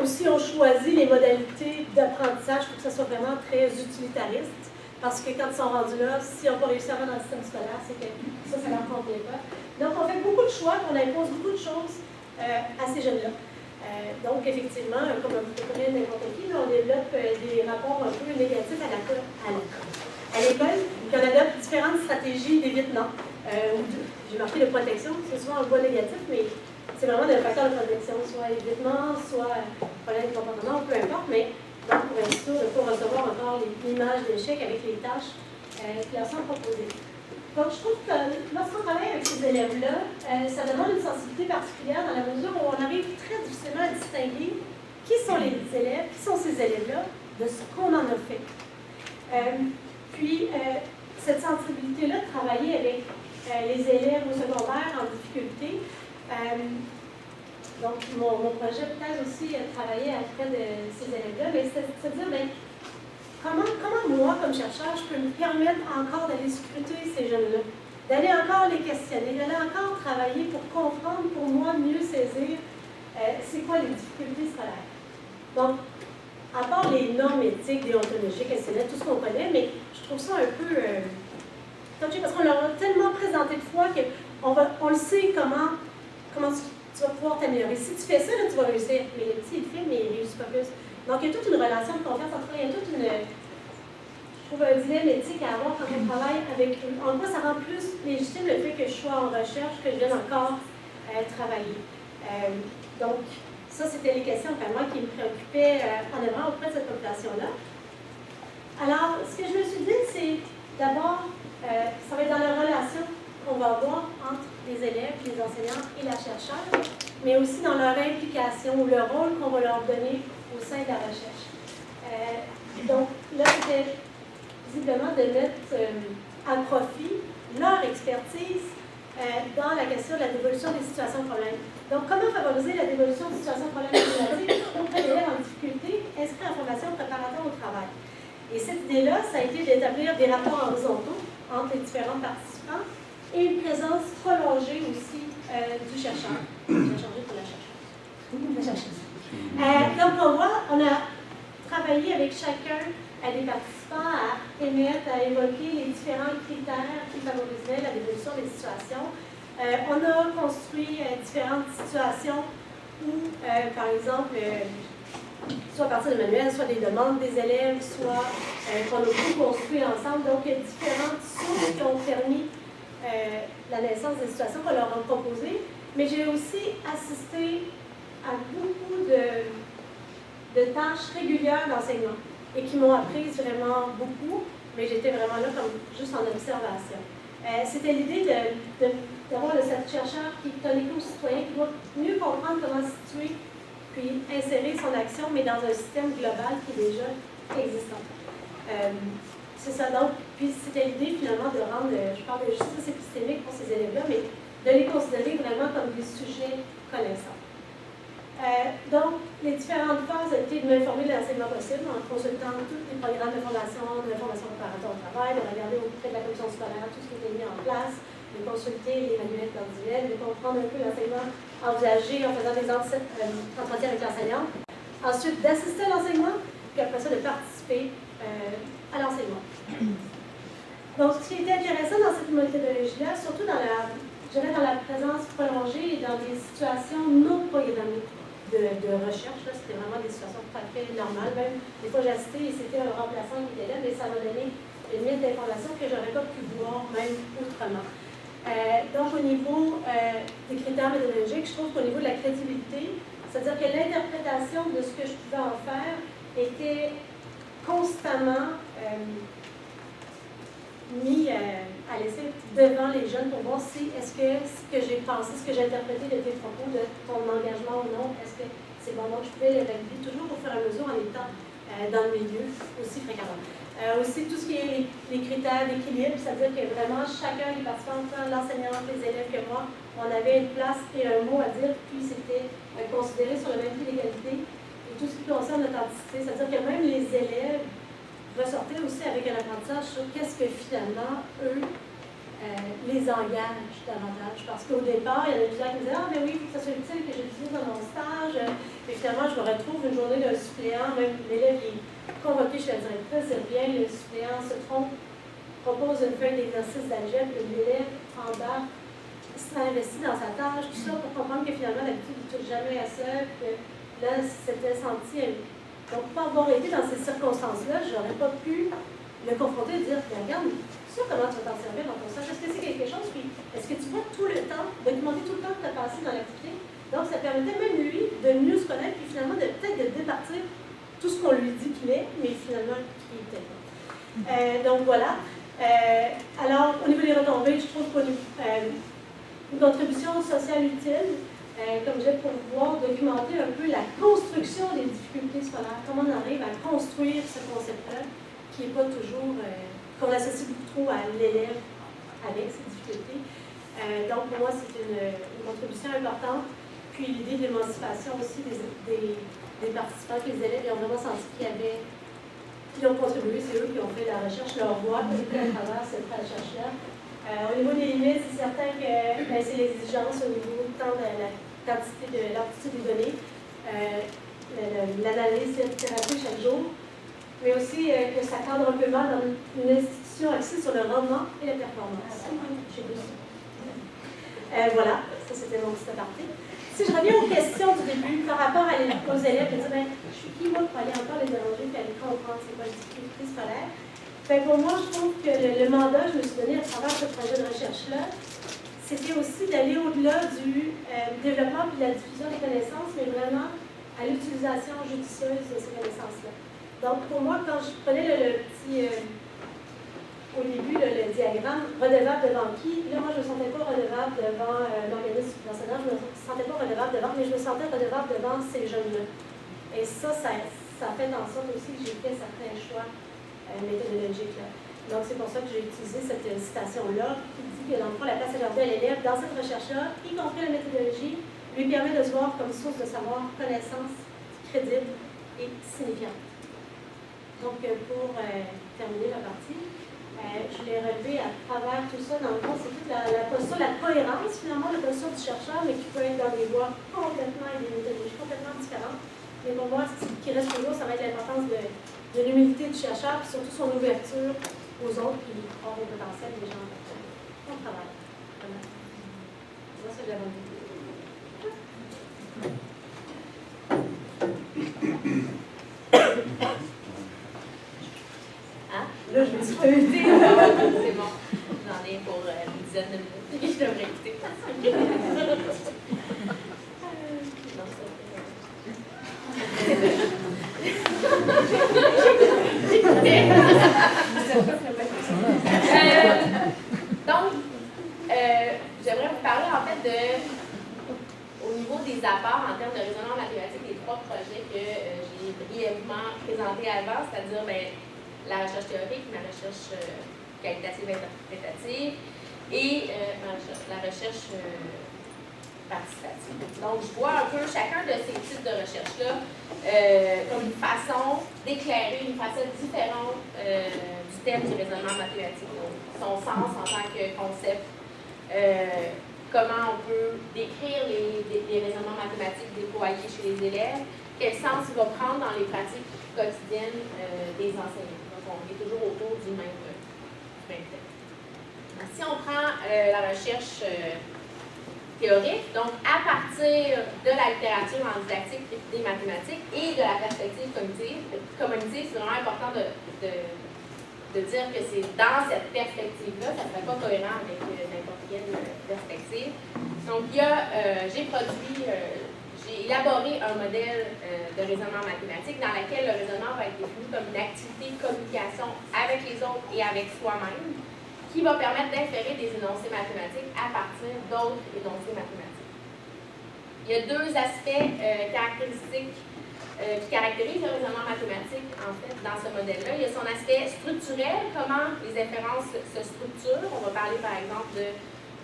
Aussi, on choisit les modalités d'apprentissage pour que ça soit vraiment très utilitariste. Parce que quand ils sont rendus là, s'ils n'ont pas réussi à rentrer dans le système scolaire, c'est que ça ne leur convient pas. Donc, on fait beaucoup de choix, on impose beaucoup de choses à ces jeunes-là. Donc, effectivement, comme un peu près n'importe qui, on développe des rapports un peu négatifs à l'école. Puis on adopte différentes stratégies d'évitement. J'ai marqué de protection, c'est souvent un voie négatif, mais c'est vraiment des facteurs de protection, soit évitement, soit problème de comportement, peu importe, mais donc pour être sûr de ne pas recevoir encore l'image d'échec avec les tâches qui leur sont proposées. Donc, je trouve que lorsqu'on travaille avec ces élèves-là, ça demande une sensibilité particulière dans la mesure où on arrive très difficilement à distinguer qui sont les élèves, qui sont ces élèves-là, de ce qu'on en a fait. Puis, cette sensibilité-là de travailler avec les élèves au secondaire en difficulté. Donc, mon projet peut-être aussi travailler auprès de ces élèves-là, mais c'est de dire, bien, comment moi, comme chercheur, je peux me permettre encore d'aller scruter ces jeunes-là, d'aller encore les questionner, d'aller encore travailler pour comprendre, pour moi, mieux saisir c'est quoi les difficultés scolaires. Donc, à part les normes éthiques, déontologiques, etc., tout ce qu'on connaît, mais je trouve ça un peu touché parce qu'on leur a tellement présenté de fois qu'on le sait comment tu vas pouvoir t'améliorer. Si tu fais ça, là, tu vas réussir. Mais le petit, il fait, mais il ne réussit pas plus. Donc, il y a toute une relation de confiance entre eux. Il y a toute une, je trouve, un dilemme éthique à avoir quand on travaille avec eux. En quoi ça rend plus légitime le fait que je sois en recherche, que je vienne encore travailler. Donc, ça, c'était les questions vraiment qui me préoccupaient en avant auprès de cette population-là. Alors, ce que je me suis dit, c'est d'abord, ça va être dans la relation qu'on va avoir entre les élèves, les enseignants et la chercheure, mais aussi dans leur implication ou le rôle qu'on va leur donner au sein de la recherche. Donc, là, c'était visiblement de mettre à profit leur expertise dans la question de la dévolution des situations de problème. Donc, comment favoriser la dévolution des situations de problème auprès d'élèves en difficulté inscrits en formation préparatoire au travail? Et cette idée-là, ça a été d'établir des rapports horizontaux entre les différents participants et une présence prolongée aussi du chercheur. J'ai changé pour la chercheuse. Donc, on a travaillé avec chacun des participants à émettre, à évoquer les différents critères qui favoriseraient la dévolution des situations. On a construit différentes situations où, par exemple, soit à partir de manuels, soit des demandes des élèves, soit qu'on a tout construit ensemble. Donc, il y a différentes sources qui ont permis la naissance des situations qu'on leur a proposées. Mais j'ai aussi assisté à beaucoup de tâches régulières d'enseignement et qui m'ont appris vraiment beaucoup, mais j'étais vraiment là comme juste en observation. C'était l'idée d'avoir le chercheur qui est un éco-citoyen, qui doit mieux comprendre comment se situer puis insérer son action, mais dans un système global qui est déjà existant. C'est ça, donc, puis c'était l'idée finalement de rendre, je parle de justice épistémique pour ces élèves-là, mais de les considérer vraiment comme des sujets connaissants. Donc, les différentes phases ont été de m'informer de l'enseignement possible en consultant tous les programmes de formation préparatoire au travail, de regarder auprès de la commission scolaire tout ce qui était mis en place, de consulter les manuels individuels, de comprendre un peu l'enseignement envisagé en faisant des entretiens avec l'enseignant. Ensuite, d'assister à l'enseignement, puis après ça, de participer à l'enseignement. Donc, ce qui était intéressant dans cette méthodologie-là, surtout dans la présence prolongée et dans des situations non programmées de recherche, c'était vraiment des situations tout à fait normales. Même des fois, j'ai assisté et c'était un remplaçant qui était là, mais ça m'a donné une ligne d'information que je n'aurais pas pu voir même autrement. Donc, au niveau des critères méthodologiques, je trouve qu'au niveau de la crédibilité, c'est-à-dire que l'interprétation de ce que je pouvais en faire était constamment mis à l'essai devant les jeunes pour voir si est-ce que ce que j'ai pensé, ce que j'ai interprété de tes propos, de ton engagement ou non, est-ce que c'est bon. Donc, je pouvais les valider toujours au fur et à mesure en étant dans le milieu aussi fréquemment. Aussi, tout ce qui est les critères d'équilibre, c'est-à-dire que vraiment chacun des participants, l'enseignant, les élèves que moi, on avait une place et un mot à dire, puis c'était considéré sur le même pied d'égalité. Et tout ce qui concerne l'authenticité, c'est-à-dire que même les élèves ressortaient aussi avec un apprentissage sur qu'est-ce que finalement, eux, les engagent davantage. Parce qu'au départ, il y en a plusieurs qui me disaient « Ah, mais oui, il faut que ça soit utile que j'utilise dans mon stage. » Et finalement, je me retrouve une journée d'un suppléant, même l'élève est convoqué chez la directrice, il revient, le suppléant se trompe, propose une feuille d'exercice d'algèbre, et l'élève embarque, s'investit dans sa tâche, tout ça pour comprendre que finalement, d'habitude, il ne touche jamais à ça, que là, c'était senti. Donc, pas avoir été dans ces circonstances-là, je n'aurais pas pu le confronter et dire « Regarde, tu sais comment tu vas t'en servir dans ton stage? Est-ce que c'est quelque chose? Puis, est-ce que tu vois tout le temps, documenter tout le temps que tu as passé dans l'activité? » Donc, ça permettait même lui de mieux se connaître, puis finalement, peut-être de départir tout ce qu'on lui dit qu'il est, mais finalement, il était pas. Donc, voilà. Alors, au niveau des retombées, je trouve une contribution sociale utile, comme j'ai pour pouvoir documenter un peu la construction des difficultés scolaires, comment on arrive à construire ce concept-là, qui n'est pas toujours, qu'on associe beaucoup trop à l'élève avec ces difficultés. Donc, pour moi, c'est une contribution importante. Puis l'idée de l'émancipation aussi des participants, que les élèves ils ont vraiment senti qu'ils ont contribué, c'est eux qui ont fait la recherche, leur voix, à travers cette recherche-là. Au niveau des limites, c'est certain que c'est l'exigence au niveau tant de la quantité de l'amplitude des données, l'analyse thérapeutique chaque jour, mais aussi que ça cadre un peu mal dans une institution axée sur le rendement et la performance. Voilà, ça c'était mon petit aparté. Si je reviens aux questions du début par rapport aux élèves, je me dis, je suis qui moi pour aller encore les déranger et aller comprendre c'est quoi les difficultés scolaires? Pour moi, je trouve que le mandat que je me suis donné à travers ce projet de recherche-là, c'était aussi d'aller au-delà du développement et de la diffusion des connaissances, mais vraiment à l'utilisation judicieuse de ces connaissances-là. Donc, pour moi, quand je prenais le petit, au début, le diagramme, redevable devant qui, là, moi, je ne me sentais pas redevable devant l'organisme subventionnant, je ne me sentais pas redevable devant, mais je me sentais redevable devant ces jeunes-là. Et ça fait en sorte aussi que j'ai fait certains choix méthodologiques. Là. Donc, c'est pour ça que j'ai utilisé cette citation-là, qui dit que, dans le fond, la place accordée à l'élève dans cette recherche-là, y compris la méthodologie, lui permet de se voir comme source de savoir, connaissance crédible et signifiante. Donc, pour terminer la partie, je l'ai relevé à travers tout ça. Dans le fond, c'est toute la posture, la cohérence, finalement, la posture du chercheur, mais qui peut être dans des voies complètement et des méthodologies complètement différentes. Mais pour moi, ce qui reste toujours, ça va être l'importance de l'humilité du chercheur, puis surtout son ouverture aux autres qui ont des potentiels des gens en travail. Ça, c'est la bonne idée. Là, je me suis pas évité. C'est bon. J'en ai pour une dizaine de minutes. Je devrais écouter. Donc, j'aimerais vous parler en fait au niveau des apports en termes de raisonnement mathématique des trois projets que j'ai brièvement présentés avant, c'est-à-dire la recherche théorique, la recherche qualitative et interprétative et la recherche participative. Donc, je vois un peu chacun de ces types de recherches-là comme une façon d'éclairer une facette différente du thème du raisonnement mathématique. Donc, son sens en tant que concept, comment on peut décrire les raisonnements mathématiques déployés chez les élèves, quel sens il va prendre dans les pratiques quotidiennes des enseignants. Donc, on est toujours autour du même thème. Donc, si on prend la recherche théorique, donc à partir de la littérature en didactique des mathématiques et de la perspective cognitive, c'est vraiment important de dire que c'est dans cette perspective-là, ça ne serait pas cohérent avec n'importe quelle perspective. Donc, j'ai élaboré un modèle de raisonnement mathématique dans lequel le raisonnement va être défini comme une activité de communication avec les autres et avec soi-même, qui va permettre d'inférer des énoncés mathématiques à partir d'autres énoncés mathématiques. Il y a deux aspects caractéristiques qui caractérisent le raisonnement mathématique, en fait, dans ce modèle-là. Il y a son aspect structurel, comment les inférences se structurent. On va parler, par exemple, de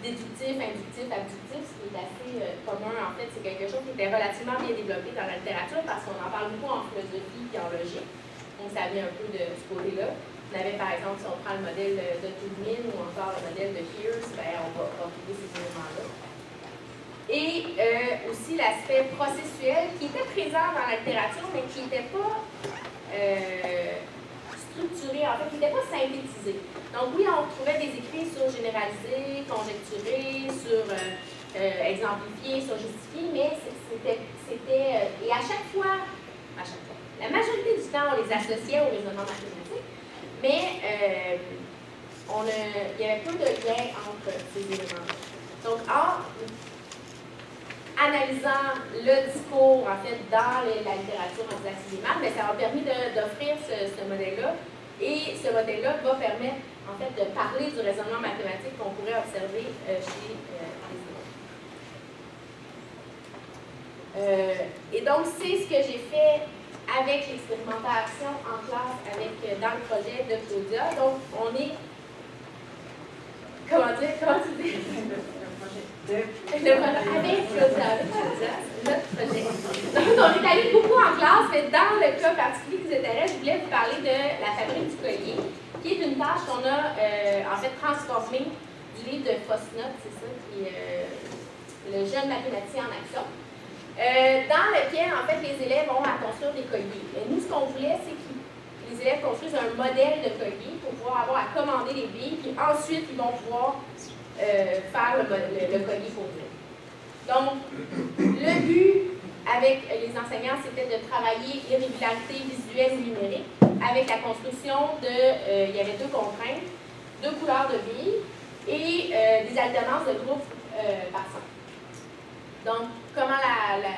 déductif, inductif, abductif, ce qui est assez commun, en fait. C'est quelque chose qui était relativement bien développé dans la littérature parce qu'on en parle beaucoup en philosophie et en logique. Donc, ça vient un peu de ce côté-là. On avait, par exemple, si on prend le modèle de Toulmin ou encore le modèle de Peirce, on va trouver ces éléments-là. Et aussi l'aspect processuel qui était présent dans la littérature, mais qui n'était pas structuré, en fait, qui n'était pas synthétisé. Donc oui, on trouvait des écrits sur généraliser, conjecturer, sur exemplifier, sur justifier, mais c'était et à chaque fois, la majorité du temps, on les associait au raisonnement mathématique, mais il y avait peu de lien entre ces éléments-là. Donc, en analysant le discours, en fait, dans la littérature en didactique des maths, ça m'a permis d'offrir ce modèle-là. Et ce modèle-là va permettre, en fait, de parler du raisonnement mathématique qu'on pourrait observer chez les élèves. Et donc, c'est ce que j'ai fait avec l'expérimentation en classe dans le projet de Claudia. Donc, on est... Comment tu dis? Avec Claudia, notre projet. Donc, on est allé beaucoup en classe, mais dans le cas particulier qui vous intéresse, je voulais vous parler de la fabrique du collier, qui est une tâche qu'on a en fait transformée du livre de Fosnot, c'est ça, qui est le jeune mathématicien en action, dans lequel en fait les élèves ont à construire des colliers. Et nous, ce qu'on voulait, c'est que les élèves construisent un modèle de collier pour pouvoir avoir à commander les billes, puis ensuite ils vont pouvoir faire le collier pour eux. Donc, le but avec les enseignants, c'était de travailler les régularités visuelles et numériques avec la construction il y avait deux contraintes, 2 couleurs de billes et des alternances de groupes par centre. Donc, comment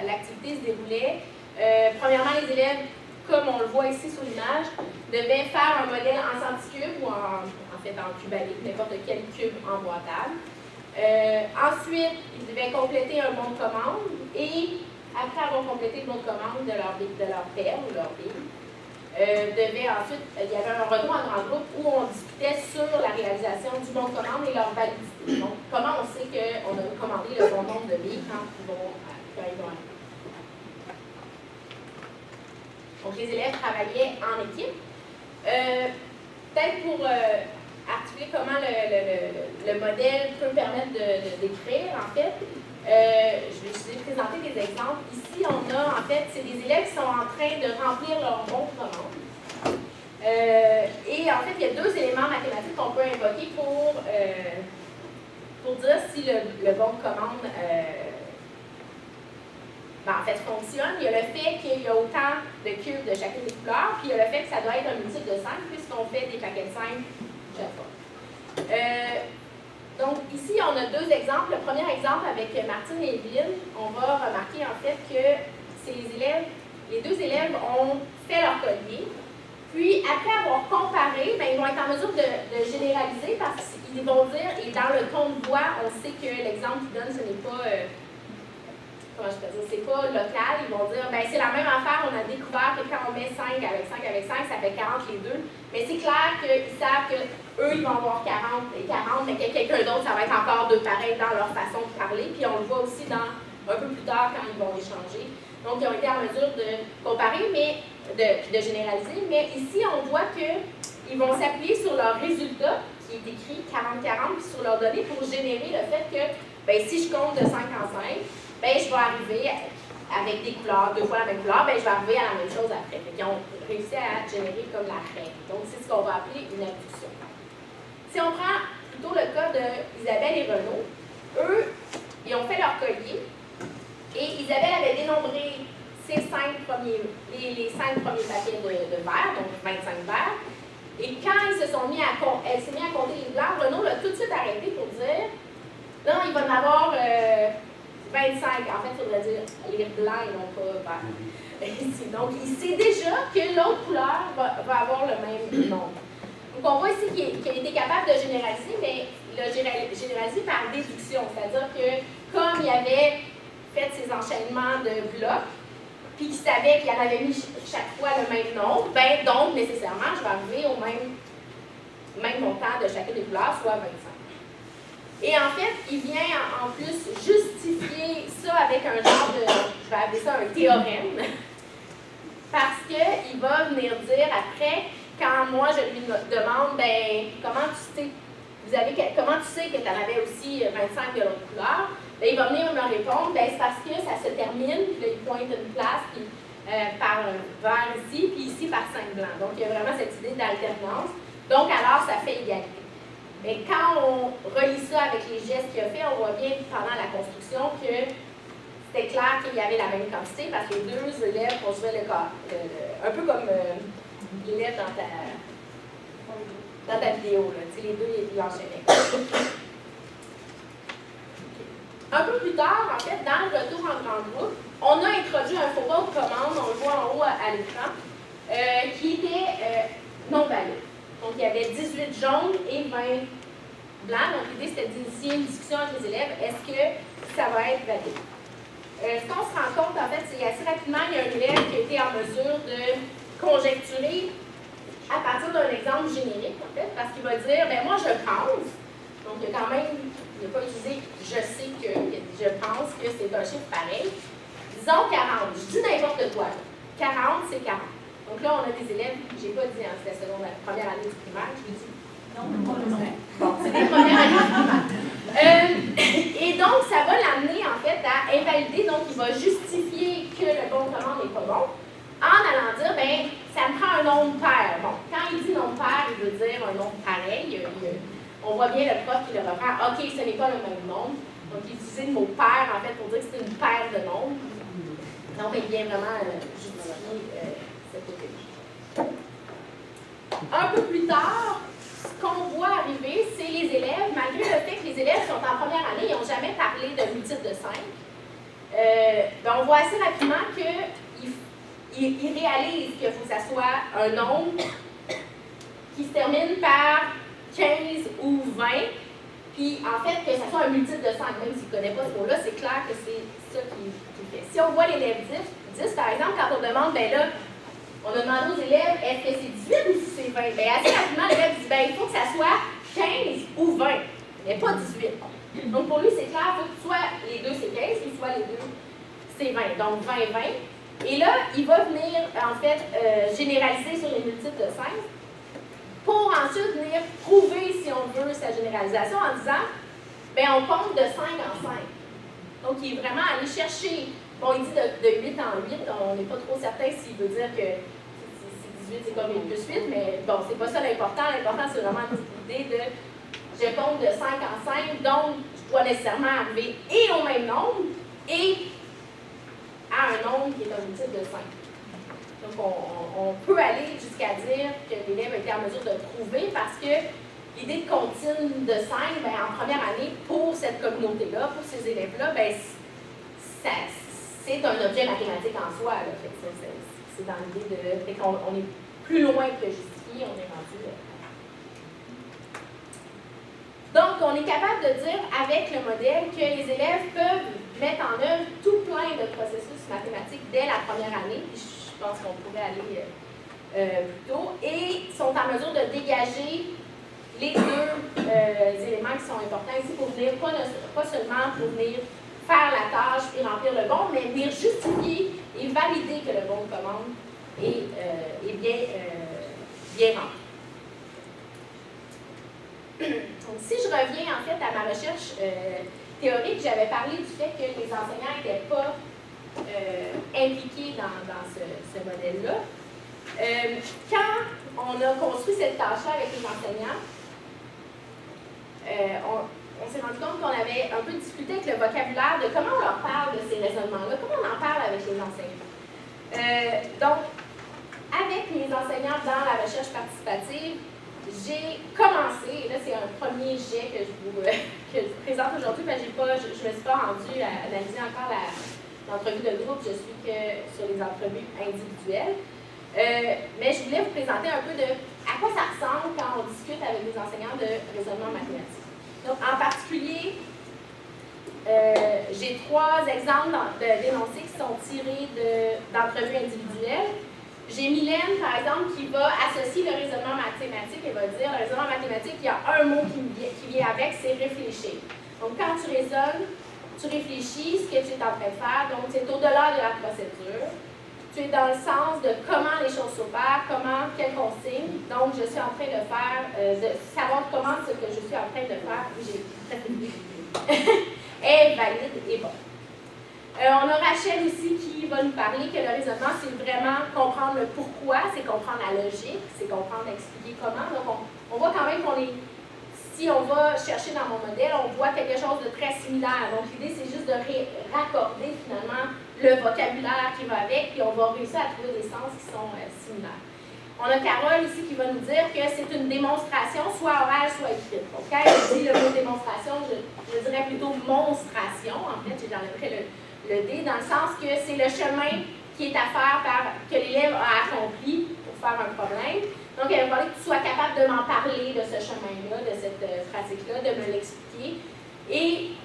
l'activité se déroulait? Premièrement, les élèves, comme on le voit ici sur l'image, devaient faire un modèle en centicube ou en cubalique, n'importe quel cube emboîtable. Ensuite, ils devaient compléter un bon de commande et, après avoir complété le bon de commande de leur paire ou leur bille, il y avait un retour en grand groupe où on discutait sur la réalisation du bon de commande et leur validité. Donc, comment on sait qu'on a commandé le bon nombre de billes quand ils vont arriver. Donc, les élèves travaillaient en équipe. Peut-être pour articuler comment le modèle peut permettre de décrire, en fait, je vais essayer de présenter des exemples. Ici, on a, en fait, c'est des élèves qui sont en train de remplir leur bon de commande. Et en fait, il y a 2 éléments mathématiques qu'on peut invoquer pour dire si le bon de commande en fait, fonctionne. Il y a le fait qu'il y a autant de cubes de chacune des couleurs, puis il y a le fait que ça doit être un multiple de 5, puisqu'on fait des paquets de 5 chaque fois. Donc, ici, on a 2 exemples. Le premier exemple, avec Martine et Evelyne, on va remarquer en fait que les 2 élèves ont fait leur collier. Puis, après avoir comparé, ils vont être en mesure de généraliser parce qu'ils vont dire, et dans le ton de voix, on sait que l'exemple qu'ils donnent, ce n'est pas comment je peux dire, c'est pas local, ils vont dire, ben c'est la même affaire, on a découvert que quand on met 5 avec 5 avec 5, ça fait 40 les deux. Mais c'est clair qu'ils savent qu'eux, ils vont avoir 40 et 40, mais que quelqu'un d'autre, ça va être encore deux pareils dans leur façon de parler. Puis on le voit aussi un peu plus tard quand ils vont échanger. Donc, ils ont été en mesure de comparer, mais de généraliser. Mais ici, on voit qu'ils vont s'appuyer sur leur résultat, qui est écrit 40-40, puis sur leurs données pour générer le fait que, ben, si je compte de 5 en 5, ben, je vais arriver avec des couleurs, deux fois la même couleur, ben, je vais arriver à la même chose après. Ils ont réussi à générer comme la règle. Donc, c'est ce qu'on va appeler une induction. Si on prend plutôt le cas d'Isabelle et Renaud, eux, ils ont fait leur collier. Et Isabelle avait dénombré les 5 premiers paquets de verre, donc 25 verres. Et quand elle s'est mise à compter les blancs, Renaud l'a tout de suite arrêté pour dire non, il va en avoir 25. En fait, il faudrait dire les blancs et non pas verts. Donc, il sait déjà que l'autre couleur va avoir le même nombre. Donc, on voit ici qu'il a été capable de généraliser, mais il a généralisé par déduction. C'est-à-dire que comme il avait fait ses enchaînements de blocs, puis qu'il savait qu'il en avait mis chaque fois le même nombre, ben donc, nécessairement, je vais arriver au même montant de chacune des couleurs, soit 25. Et en fait, il vient en plus justifier ça avec un genre de, je vais appeler ça un théorème, parce qu'il va venir dire après, quand moi je lui demande, ben comment tu sais que tu en avais aussi 25 de l'autre couleur, ben, il va venir me répondre, ben, c'est parce que ça se termine, puis là, il pointe une place, puis par un vert ici, puis ici par 5 blancs. Donc, il y a vraiment cette idée d'alternance. Donc, alors, ça fait égalité. Mais quand on relie ça avec les gestes qu'il a fait, on voit bien pendant la construction que c'était clair qu'il y avait la même quantité, parce que les deux élèves construisaient le corps. Un peu comme l'élève dans ta vidéo, là. Tu sais, les deux, ils enchaînaient. Un peu plus tard, en fait, dans le retour en grand groupe, on a introduit un faux de commande, on le voit en haut à l'écran, qui était non valide. Donc, il y avait 18 jaunes et 20 blancs. Donc, l'idée, c'était d'initier une discussion avec les élèves. Est-ce que ça va être valide? Ce qu'on se rend compte, en fait, c'est qu'assez rapidement, il y a un élève qui a été en mesure de conjecturer à partir d'un exemple générique, en fait, parce qu'il va dire, ben moi, je pense. Donc, il y a quand même, il n'a pas utilisé « je sais que », je pense que c'est un chiffre pareil. Disons 40, je dis n'importe quoi. 40, c'est 40. Donc là, on a des élèves, je n'ai pas dit, hein, c'était selon la première année du primaire, je l'ai dit. Non, pas le nom. Bon, c'est les premières années du primaire. Et donc, ça va l'amener, en fait, à invalider, donc il va justifier que le bon de commande n'est pas bon, en allant dire, bien, ça me prend un nombre pair. Bon, quand il dit nombre pair, il veut dire un nombre pareil. On voit bien le prof qui le reprend. OK, ce n'est pas le même nombre. Donc, il utilise le mot paire, en fait, pour dire que c'est une paire de nombres. Donc, il vient vraiment justifier cette théorie. Un peu plus tard, ce qu'on voit arriver, c'est les élèves, malgré le fait que les élèves sont en première année, ils n'ont jamais parlé de multiple de 5. On voit assez rapidement qu'ils réalisent qu'il faut que ça soit un nombre qui se termine par 15 ou 20, puis en fait, que ce soit un multiple de 5, même s'il ne connaît pas ce mot-là, c'est clair que c'est ça qu'il fait. Si on voit l'élève 10, par exemple, quand on demande, ben là, on a demandé aux élèves, est-ce que c'est 18 ou si c'est 20? Bien, assez rapidement, l'élève dit, ben il faut que ça soit 15 ou 20, mais pas 18. Donc pour lui, c'est clair, il faut que soit les deux c'est 15, ou soit les deux c'est 20. Donc 20-20. Et là, il va venir, en fait, généraliser sur les multiples de 5, pour ensuite venir prouver, si on veut, sa généralisation en disant, bien, on compte de 5 en 5. Donc, il est vraiment allé chercher, bon, il dit de 8 en 8, on n'est pas trop certain s'il veut dire que 18, c'est comme 8 plus 8, mais bon, c'est pas ça l'important. L'important, c'est vraiment l'idée de, je compte de 5 en 5, donc je dois nécessairement arriver et au même nombre, et à un nombre qui est un multiple de 5. Donc, on peut aller jusqu'à dire que l'élève a été en mesure de prouver parce que l'idée de comptine de 5, bien, en première année, pour cette communauté-là, pour ces élèves-là, bien, c'est un objet mathématique en soi. C'est dans l'idée de qu'on est plus loin que justifié, on est rendu. Donc, on est capable de dire avec le modèle que les élèves peuvent mettent en œuvre tout plein de processus mathématiques dès la première année, puis je pense qu'on pourrait aller plus tôt, et sont en mesure de dégager les deux éléments qui sont importants ici pour venir, pas seulement pour venir faire la tâche et remplir le bon, mais venir justifier et valider que le bon de commande est bien rempli. Donc, si je reviens en fait à ma recherche théorique, j'avais parlé du fait que les enseignants n'étaient pas impliqués dans ce modèle-là. Quand on a construit cette tâche-là avec les enseignants, on s'est rendu compte qu'on avait un peu discuté avec le vocabulaire de comment on leur parle de ces raisonnements-là, comment on en parle avec les enseignants. Donc, avec les enseignants dans la recherche participative, j'ai commencé, et là c'est un premier jet que je vous présente aujourd'hui, parce que je ne me suis pas rendue à analyser encore l'entrevue de groupe, je suis que sur les entrevues individuelles. Mais je voulais vous présenter un peu de à quoi ça ressemble quand on discute avec des enseignants de raisonnement mathématique. Donc, en particulier, j'ai 3 exemples d'énoncés qui sont tirés d'entrevues individuelles. J'ai Mylène, par exemple, qui va associer le raisonnement mathématique et va dire, le raisonnement mathématique, il y a un mot qui vient avec, c'est réfléchir. Donc, quand tu raisonnes, tu réfléchis ce que tu es en train de faire, donc c'est au-delà de la procédure. Tu es dans le sens de comment les choses s'opèrent, quelle consigne. Donc, je suis en train de faire, de savoir comment ce que je suis en train de faire, est valide et bon. On a Rachel aussi qui va nous parler que le raisonnement, c'est vraiment comprendre le pourquoi, c'est comprendre la logique, c'est comprendre, expliquer comment. Donc, on voit quand même qu'on est, si on va chercher dans mon modèle, on voit quelque chose de très similaire. Donc, l'idée, c'est juste de raccorder finalement le vocabulaire qui va avec, puis on va réussir à trouver des sens qui sont similaires. On a Carole ici qui va nous dire que c'est une démonstration, soit orale, soit écrite. Donc, quand elle dit le mot démonstration, je dirais plutôt monstration. En fait, j'enlèverais le D, dans le sens que c'est le chemin qui est à faire que l'élève a accompli pour faire un problème. Donc, elle va falloir que tu sois capable de m'en parler de ce chemin-là, de cette pratique-là, de me l'expliquer. Et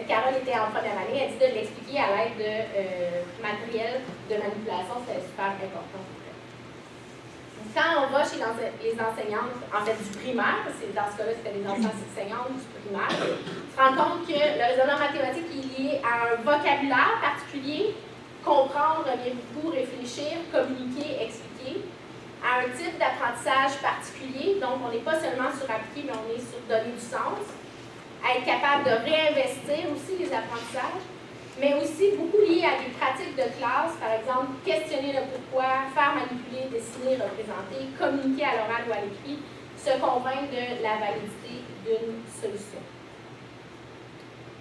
Carole était en première année, elle dit de l'expliquer à l'aide de matériel de manipulation, c'était super important pour elle. Donc, quand on va chez les enseignantes, en fait du primaire, parce que dans ce cas-là, c'était les enseignantes du primaire, on se rend compte que le raisonnement mathématique est lié à un vocabulaire particulier, comprendre, bien beaucoup, réfléchir, communiquer, expliquer, à un type d'apprentissage particulier, donc on n'est pas seulement sur appliquer, mais on est sur donner du sens, à être capable de réinvestir aussi les apprentissages, mais aussi beaucoup lié à des pratiques de classe, par exemple, questionner le pourquoi, faire manipuler, dessiner, représenter, communiquer à l'oral ou à l'écrit, se convaincre de la validité d'une solution.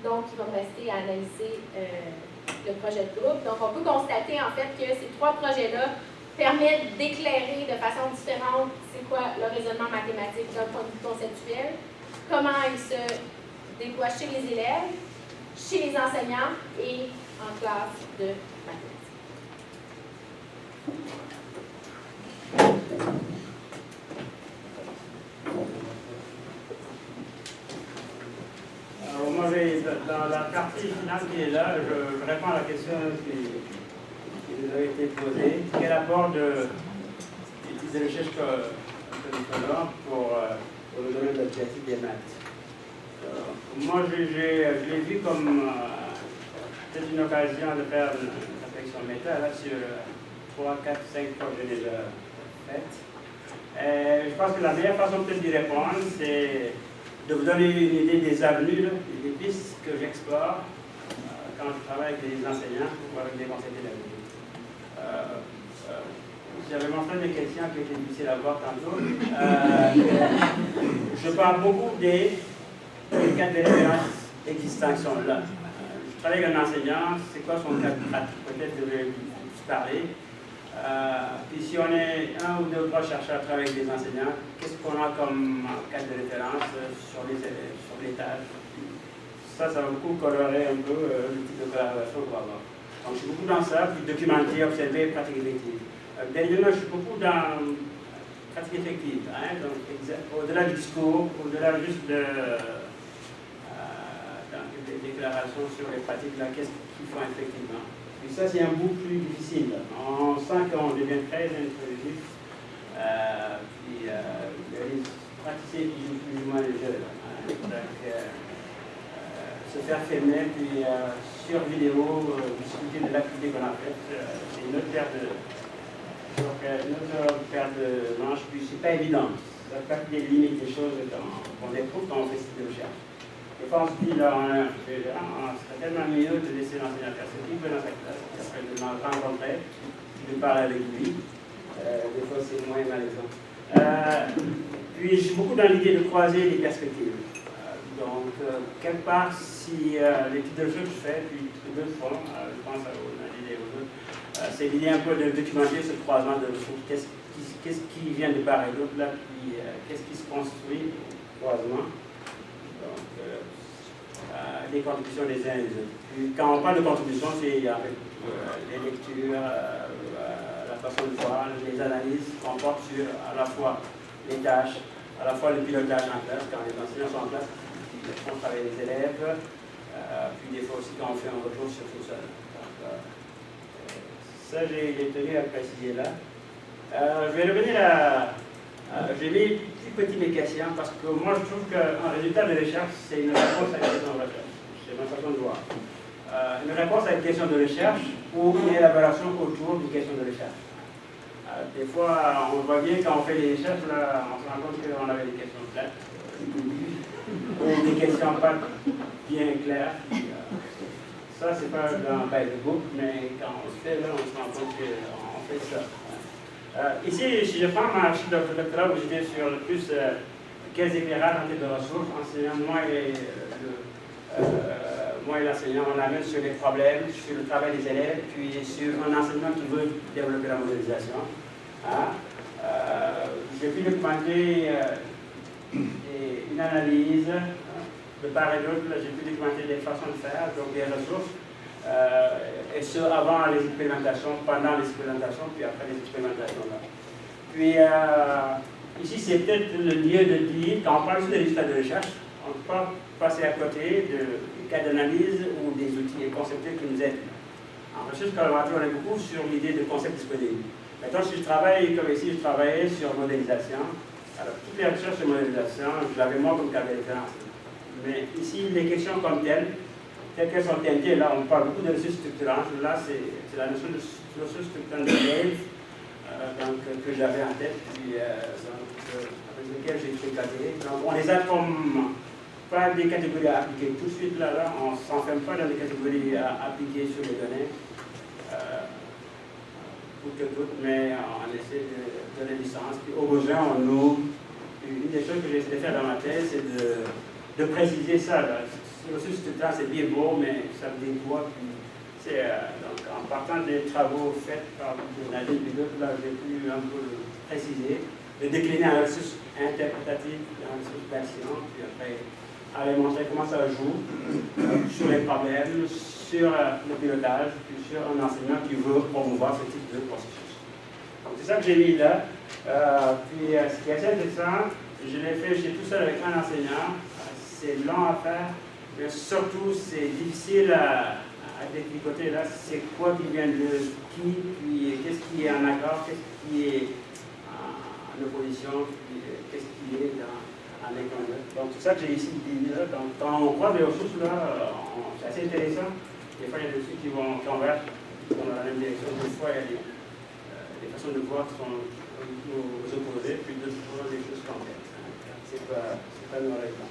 Donc, il va me rester à analyser le projet de groupe. Donc, on peut constater en fait que ces 3 projets-là permettent d'éclairer de façon différente c'est quoi le raisonnement mathématique d'un point de vue conceptuel, comment il se déploie chez les élèves, chez les enseignants et en classe de mathématiques. Alors, moi, dans la partie finale qui est là, je réponds à la question qui nous a été posée. Quel apport de l'étude de recherche que nous faisons pour le domaine de l'objectif des maths? Moi, je l'ai vu comme peut-être une occasion de faire une réflexion méta là, sur 3, 4, 5 projets déjà faits. Je pense que la meilleure façon peut-être d'y répondre, c'est de vous donner une idée des avenues, là, des pistes que j'explore quand je travaille avec les enseignants ou avec des conseillers pédagogiques. J'avais mentionné des questions qui étaient difficiles à voir tantôt. Je parle beaucoup des cas de référence existants qui sont là. Je travaille avec un enseignant, c'est quoi son cas de pratique? Peut-être que je vais vous parler. Puis si on est 1 ou 2 ou 3 chercheurs à travailler avec des enseignants, qu'est-ce qu'on a comme cas de référence sur les tâches? Ça va beaucoup colorer un peu le type de collaboration qu'on va avoir. Donc je suis beaucoup dans ça, puis documenter, observer, pratique effective. Dernièrement, je suis beaucoup dans pratique effective, hein, donc au-delà du discours, au-delà juste de des déclarations sur les pratiques, là, qu'est-ce qu'ils font effectivement. Et ça, c'est un bout plus difficile. On sent qu'on devient très intrusif. Puis il y a des praticiens qui jouent plus ou moins le jeu. Donc, se faire filmer, puis sur vidéo, discuter de l'activité qu'on a faite, c'est une autre paire de manches, puis c'est pas évident. Ça fait partie des limites des choses qu'on découvre quand on fait ce type de recherche. Et quand on se dit, là, on serait tellement mieux de laisser l'enseignant faire ce qu'il veut dans sa classe, puis après de le rencontrer, de parler avec lui. Des fois, c'est moins malaisant. Puis, je suis beaucoup dans l'idée de croiser les perspectives. Donc, quelque part, si l'étude de jeu que je fais, puis d'autres font, je pense à l'idée aux autres, c'est l'idée un peu de documenter ce croisement de ressources. Qu'est-ce qui vient de part et d'autre là, puis qu'est-ce qui se construit au croisement. Donc, les contributions des uns et des autres. Puis, quand on parle de contribution, c'est avec les lectures, la façon de voir, les analyses qu'on porte sur à la fois les tâches, à la fois le pilotage en classe, quand les enseignants sont en classe, ils font travailler les élèves, puis des fois aussi quand on fait un retour sur tout ça. Donc, ça, j'ai tenu à préciser là. Je vais revenir à... j'ai mis plus petit mes questions parce que moi je trouve qu'un résultat de recherche, c'est une réponse à une question de recherche. C'est ma façon de voir. Une réponse à une question de recherche ou une élaboration autour d'une question de recherche. Des fois, on voit bien quand on fait des recherches, là, on se rend compte qu'on avait des questions plates. Ou des questions pas bien claires. Ça, c'est pas dans by the book, mais quand on se fait là, on se rend compte qu'on fait ça. Ici, si je prends ma chute de doctorat où j'étais sur le plus quels éclairages en termes de ressources, enseignant, moi et l'enseignant, on amène sur les problèmes, sur le travail des élèves, puis sur un enseignant qui veut développer la modélisation. J'ai pu documenter une analyse de part et d'autre, j'ai pu documenter des façons de faire, donc des ressources, et ce avant les expérimentations, pendant les expérimentations, puis après les expérimentations. Là. Puis ici, c'est peut-être le lieu de dire, quand on parle aussi des résultats de recherche, on ne peut pas passer à côté de cas d'analyse ou des outils conceptuels qui nous aident. En recherche collaborative, on est beaucoup sur l'idée de concepts disponibles. Maintenant, si je travaille, comme ici, je travaillais sur modélisation. Alors, toutes les recherches sur modélisation, je l'avais moi comme cas de référence. Mais ici, les questions comme telles qu'elles sont teintées, là, on parle beaucoup de ressources structurantes. Là, c'est la notion de ressources structurantes de Dave, que j'avais en tête, puis avec lesquelles j'ai fréquenté. Donc, on les a comme pas des catégories à appliquer tout de suite, là on ne s'enferme pas dans des catégories à appliquer sur les données, mais on essaie de donner du sens. Puis au besoin, on ouvre. Une des choses que j'ai essayé de faire dans ma thèse, c'est de préciser ça. Ressources structurales, c'est bien beau, mais ça me dévoie. Donc, en partant des travaux faits par Nadine et d'autres, là, j'ai pu un peu préciser, de décliner en ressources interprétatives, en ressources d'action, puis après, aller montrer comment ça joue sur les problèmes, sur le pilotage, puis sur un enseignant qui veut promouvoir ce type de processus. Donc, c'est ça que j'ai mis là. Puis, ce qui est assez intéressant, je l'ai fait chez tout seul avec un enseignant. C'est long à faire, mais surtout, c'est difficile à détricoter. Là, c'est quoi qui vient de qui, puis qu'est-ce qui est en accord, qu'est-ce qui est en opposition, puis qu'est-ce qui est en économie. Donc, c'est ça que j'ai ici dit là. Donc, quand on croise les ressources, là, c'est assez intéressant. Des fois, il y a des ressources qui convergent, qui vont dans la même direction. Des fois, il y a des façons de voir qui sont aux opposés, puis d'autres fois, des choses complexes. C'est pas une raison.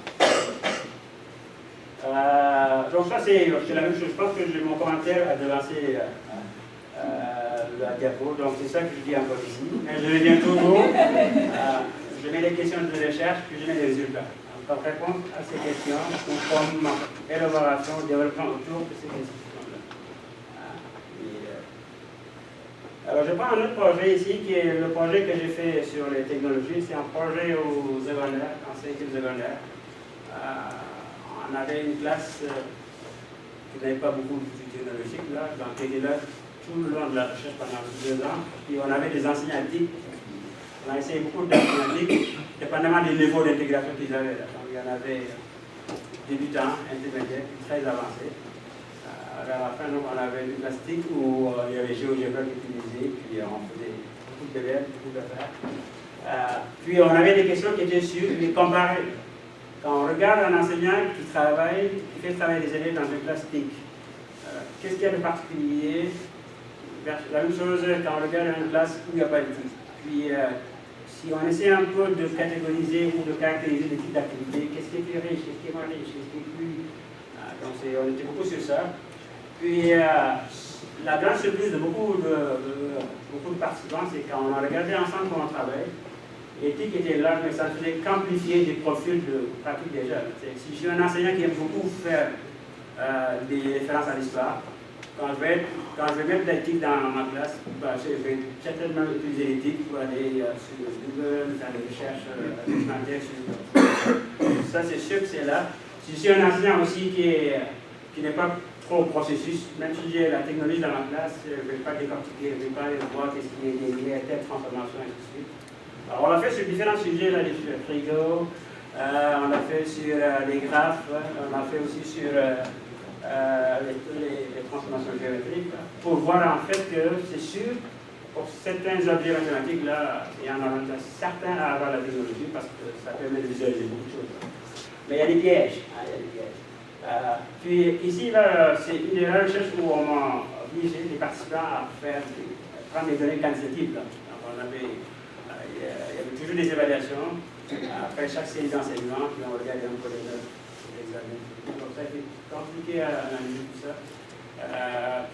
Donc ça, c'est la même chose. Je pense que mon commentaire a devancé la diapo. Donc c'est ça que je dis encore ici. Mais je reviens toujours. Je mets les questions de recherche, puis je mets les résultats. Donc, comme réponse à ces questions, ou comme élaboration, développement autour de ces questions-là. Alors je prends un autre projet ici, qui est le projet que j'ai fait sur les technologies. C'est un projet au secondaire, en 5e secondaire. On avait une classe qui n'avait pas beaucoup d'outils technologiques, là, donc qui était là tout le long de la recherche pendant 2 ans. Puis on avait des enseignants TIC. On a essayé beaucoup d'enseignants TIC, dépendamment des niveaux d'intégration qu'ils avaient. Là. Donc il y en avait débutant, intermédiaire, puis très avancé. À la fin, donc, on avait du plastique où il y avait GeoGebra utilisé, puis on faisait beaucoup de délais, beaucoup d'affaires. Puis on avait des questions qui étaient sur les comparer. Quand on regarde un enseignant qui travaille, qui fait travailler les élèves dans une classe TIC, qu'est-ce qu'il y a de particulier? La même chose quand on regarde une classe où il n'y a pas de TIC. Puis si on essaie un peu de catégoriser ou de caractériser les types d'activités, qu'est-ce qui est plus riche, qu'est-ce qui est moins riche, qu'est-ce qui est plus... donc on était beaucoup sur ça. Puis la grande surprise de beaucoup de participants, c'est quand on a regardé ensemble comment on travaille, l'éthique était là, mais ça ne faisait qu'amplifier des profils de pratique déjà. Si je suis un enseignant qui aime beaucoup faire des références à l'histoire, quand je vais mettre l'éthique dans ma classe, je vais certainement utiliser l'éthique pour aller sur Google, faire des recherches documentaires sur ça, c'est sûr que c'est là. Si je suis un enseignant aussi qui n'est pas trop au processus, même si j'ai la technologie dans ma classe, je ne vais pas décortiquer, je ne vais pas aller voir qu'est-ce qui est lié à telle transformation, et ainsi de suite. Alors, on l'a fait sur différents sujets, là, sur le frigo, on l'a fait sur les graphes, on l'a fait aussi sur les transformations géométriques, pour voir en fait que c'est sûr, pour certains objets mathématiques, là, il y en a certains à avoir la technologie parce que ça permet de visualiser beaucoup de choses. Mais il y a des pièges. Puis ici, c'est une recherche où on a obligé les participants à prendre des données quantitatives. Donc, il y avait toujours des évaluations après chaque série d'enseignements, puis on regardait un peu les notes de l'examen. Donc ça a été compliqué à analyser tout ça.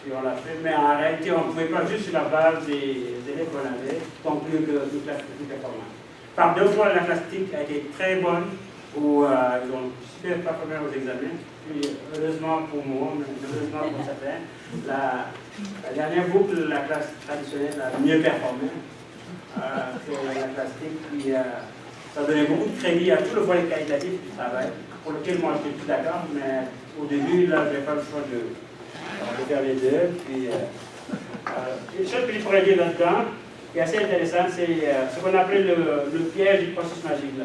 Puis on l'a fait, mais en réalité, on ne pouvait pas juste sur la base des élèves qu'on avait conclure que toute classe était performante. Par deux fois, la classe TIC a été très bonne, où ils ont super performé aux examens. Puis heureusement pour moi, mais heureusement pour certains, la dernière boucle, la classe traditionnelle a mieux performé que la classe TIC. Puis ça donnait beaucoup de crédit à tout le volet qualitatif du travail, pour lequel moi je suis tout d'accord, mais au début, là, je n'avais pas le choix de faire les deux. Puis, une chose que je pourrais dire là-dedans, qui est assez intéressante, c'est ce qu'on appelle le piège du processus magique. Là.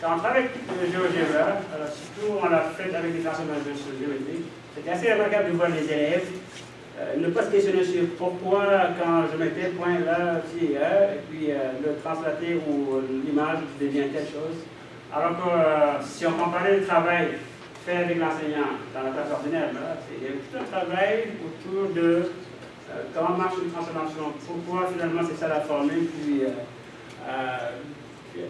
Quand on travaille avec le GeoGebra, surtout on l'a fait avec des transformations géométriques, c'était assez remarquable de voir les élèves ne pas se questionner sur pourquoi, quand je mets tel point là, et puis le translater ou l'image devient telle chose. Alors que si on comparait le travail fait avec l'enseignant dans la classe ordinaire, il y a tout un travail autour de comment marche une transformation, pourquoi finalement c'est ça la formule, puis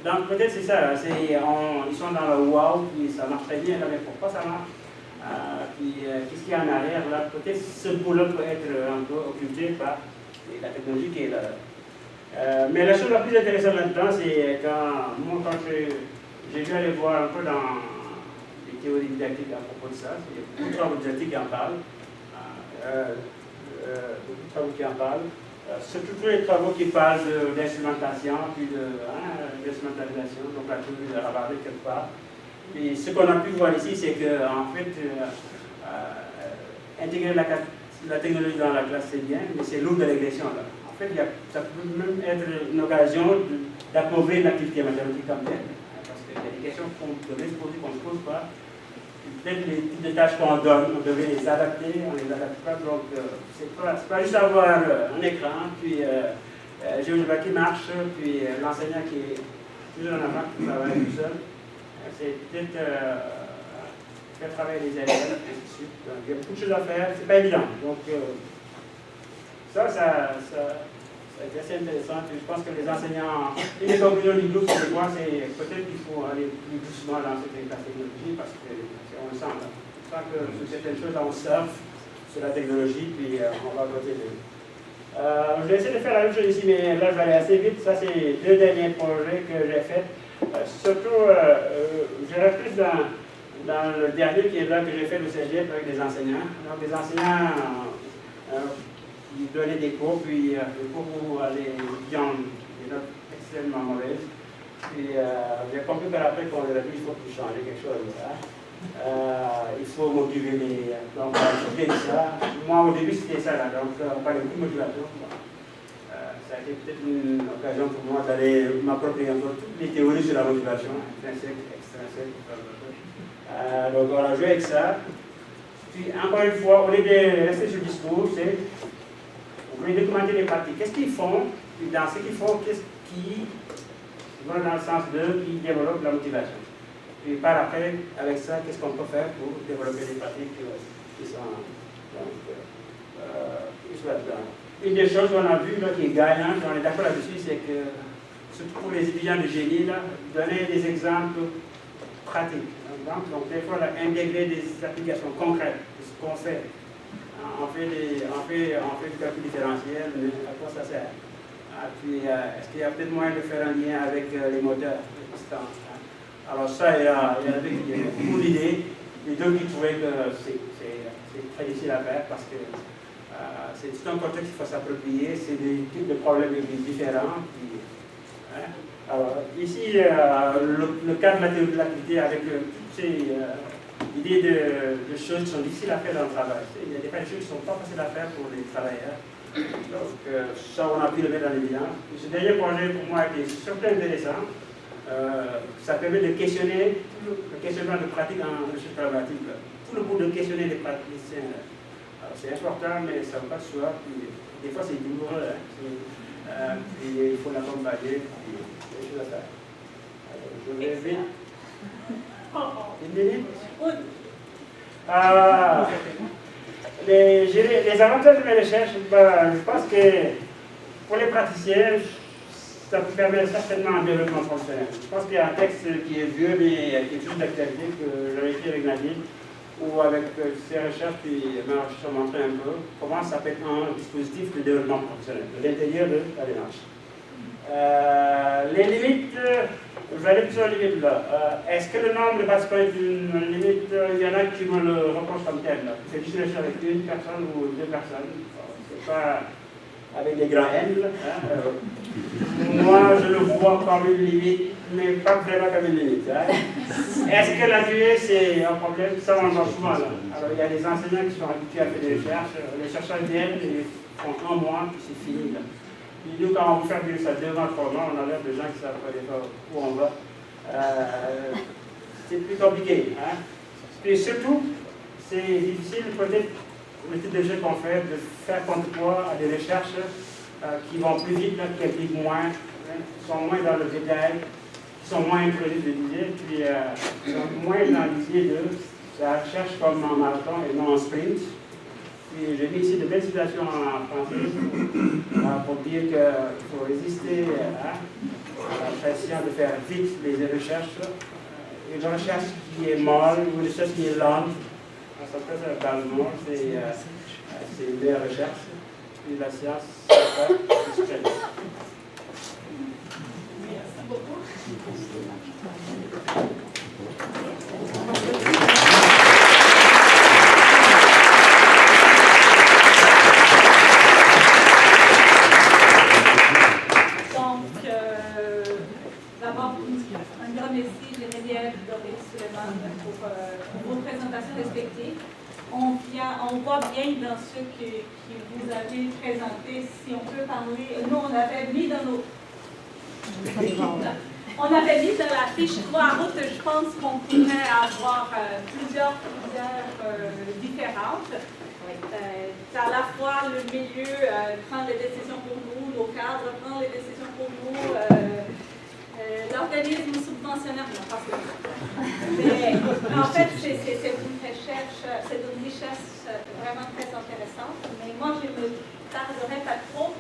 donc peut-être c'est ça, ils sont dans le wow, puis ça marche très bien, mais pourquoi ça marche? Puis qu'est-ce qu'il y a en arrière là? Peut-être ce bout-là peut être un peu occulté par la technologie qui est là. Mais la chose la plus intéressante là-dedans, c'est quand j'ai dû aller voir un peu dans les théories didactiques à propos de ça, il y a beaucoup de travaux didactiques qui en parlent, surtout tous les travaux qui parlent d'instrumentation, puis d'instrumentalisation, donc la théorie de Ravardet quelque part. Puis ce qu'on a pu voir ici, c'est qu'en fait, intégrer la technologie dans la classe, c'est bien, mais c'est lourd de régression. Là. En fait, ça peut même être une occasion d'appauvrir l'activité mathématique comme telle, parce qu'il y a des questions qu'on devrait se poser, qu'on ne se pose pas. Peut-être les types de tâches qu'on donne, on devrait les adapter, on ne les adapte pas. Donc, c'est pas juste avoir un écran, puis GeoGebra qui marche, puis l'enseignant qui est toujours en avant, qui travaille tout seul. C'est peut-être faire travailler les élèves, et ainsi de suite. Donc, il y a beaucoup de choses à faire, c'est pas évident. Donc, ça a été assez intéressant. Puis je pense que les enseignants, et les conclusions du groupe, c'est quoi? C'est peut-être qu'il faut aller plus doucement dans cette technologie, parce qu'on le sent. On sent que sur certaines choses, on surfe sur la technologie, puis on va côté d'eux. Je vais essayer de faire la même chose ici, mais là, je vais aller assez vite. Ça, c'est les deux derniers projets que j'ai faits. Surtout, je reste plus dans le dernier qui est là que j'ai fait au cégep avec des enseignants. Donc, des enseignants qui donnaient des cours, puis les cours où les étudiants ont des notes extrêmement mauvaises. Puis, j'ai compris par après qu'on aurait dit qu'il faut changer quelque chose. Il faut motiver les. Donc, c'était ça. Moi, au début, c'était ça. Là. Donc, on parlait beaucoup de motivation. Ça a été peut-être une occasion pour moi d'aller m'approprier un peu toutes les théories sur la motivation, intrinsèque, extrinsèque, Donc on a joué avec ça. Puis encore une fois, au lieu de rester sur le discours, c'est on peut documenter les pratiques. Qu'est-ce qu'ils font? Puis dans ce qu'ils font, qu'est-ce qui va dans le sens de qui développe la motivation? Et par après, avec ça, qu'est-ce qu'on peut faire pour développer des pratiques qui sont là-dedans? Une des choses qu'on a vues là, qui est gagnante, on est d'accord là-dessus, c'est que, surtout pour les étudiants de génie, là, donner des exemples pratiques. Donc des fois, là, intégrer des applications concrètes de ce qu'on fait. On fait du calcul différentiel, mais à quoi ça sert? Puis, est-ce qu'il y a peut-être moyen de faire un lien avec les moteurs de distance? Alors ça, il y avait beaucoup d'idées, et d'autres qui trouvaient que c'est très difficile à faire parce que c'est tout un contexte qu'il faut s'approprier, c'est des types de problèmes différents. Puis, alors, ici, le cadre de l'activité avec toutes ces idées de choses qui sont difficiles à faire dans le travail. Il y a des choses qui ne sont pas faciles à faire pour les travailleurs. Donc, ça, on a pu le mettre dans l'évidence. Ce dernier projet, pour moi, était surtout intéressant. Ça permet de questionner le questionnement de pratique en recherche collaborative. Tout le coup de questionner les praticiens. C'est important, mais ça ne va pas de soi. Puis, des fois, c'est douloureux. Puis, il faut l'accompagner. Puis, il y a des choses à faire. Alors, je vais vite. Une minute? Les avantages de mes recherches, je pense que pour les praticiens, ça permet certainement un développement fonctionnel. Je pense qu'il y a un texte qui est vieux, mais il y a quelque chose d'actualité que j'avais écrit avec Nadine, ou avec ses recherches, puis ma recherche a montré un peu comment ça peut être un dispositif de développement professionnel, de l'intérieur de la démarche. Les limites, je vais aller plus sur les limites là. Est-ce que le nombre de participants est une limite? Il y en a qui me le reprochent comme tel. C'est juste une recherche avec une personne ou deux personnes. C'est pas avec des grands N. Moi, je le vois comme une limite, mais pas vraiment comme une limite. Est-ce que la durée, c'est un problème? Ça, on le voit souvent là. Alors, il y a des enseignants qui sont habitués à faire des recherches. Les chercheurs viennent et font un mois, puis c'est fini. Là. Puis nous, quand on veut faire ça 2 ans, 3 ans, on a l'air de gens qui savent pas où on va. C'est plus compliqué. Et surtout, c'est difficile peut-être, le type de jeu qu'on fait, de faire contrepoids à des recherches qui vont plus vite, qui impliquent moins, qui sont moins dans le détail, qui sont moins introduites, je disais, puis qui sont moins dans l'idée de la recherche comme en marathon et non en sprint. Puis j'ai mis ici de belles situations en français pour dire qu'il faut résister à la pression de faire vite les recherches. Une recherche qui est molle ou une recherche qui est lente, ça peut être dans le monde, c'est des recherches. Puis la science, c'est pas Merci beaucoup. Pour vos présentations respectives. On voit bien dans ce que vous avez présenté, si on peut parler, nous on avait mis dans la fiche 3 routes, je pense qu'on pourrait avoir plusieurs différentes. À la fois le milieu prend les décisions pour nous, nos cadres prennent les décisions pour nous, l'organisme subventionnaire, non, pas que. Mais en fait, c'est une richesse vraiment très intéressante. Mais moi, je ne me tarderai pas trop.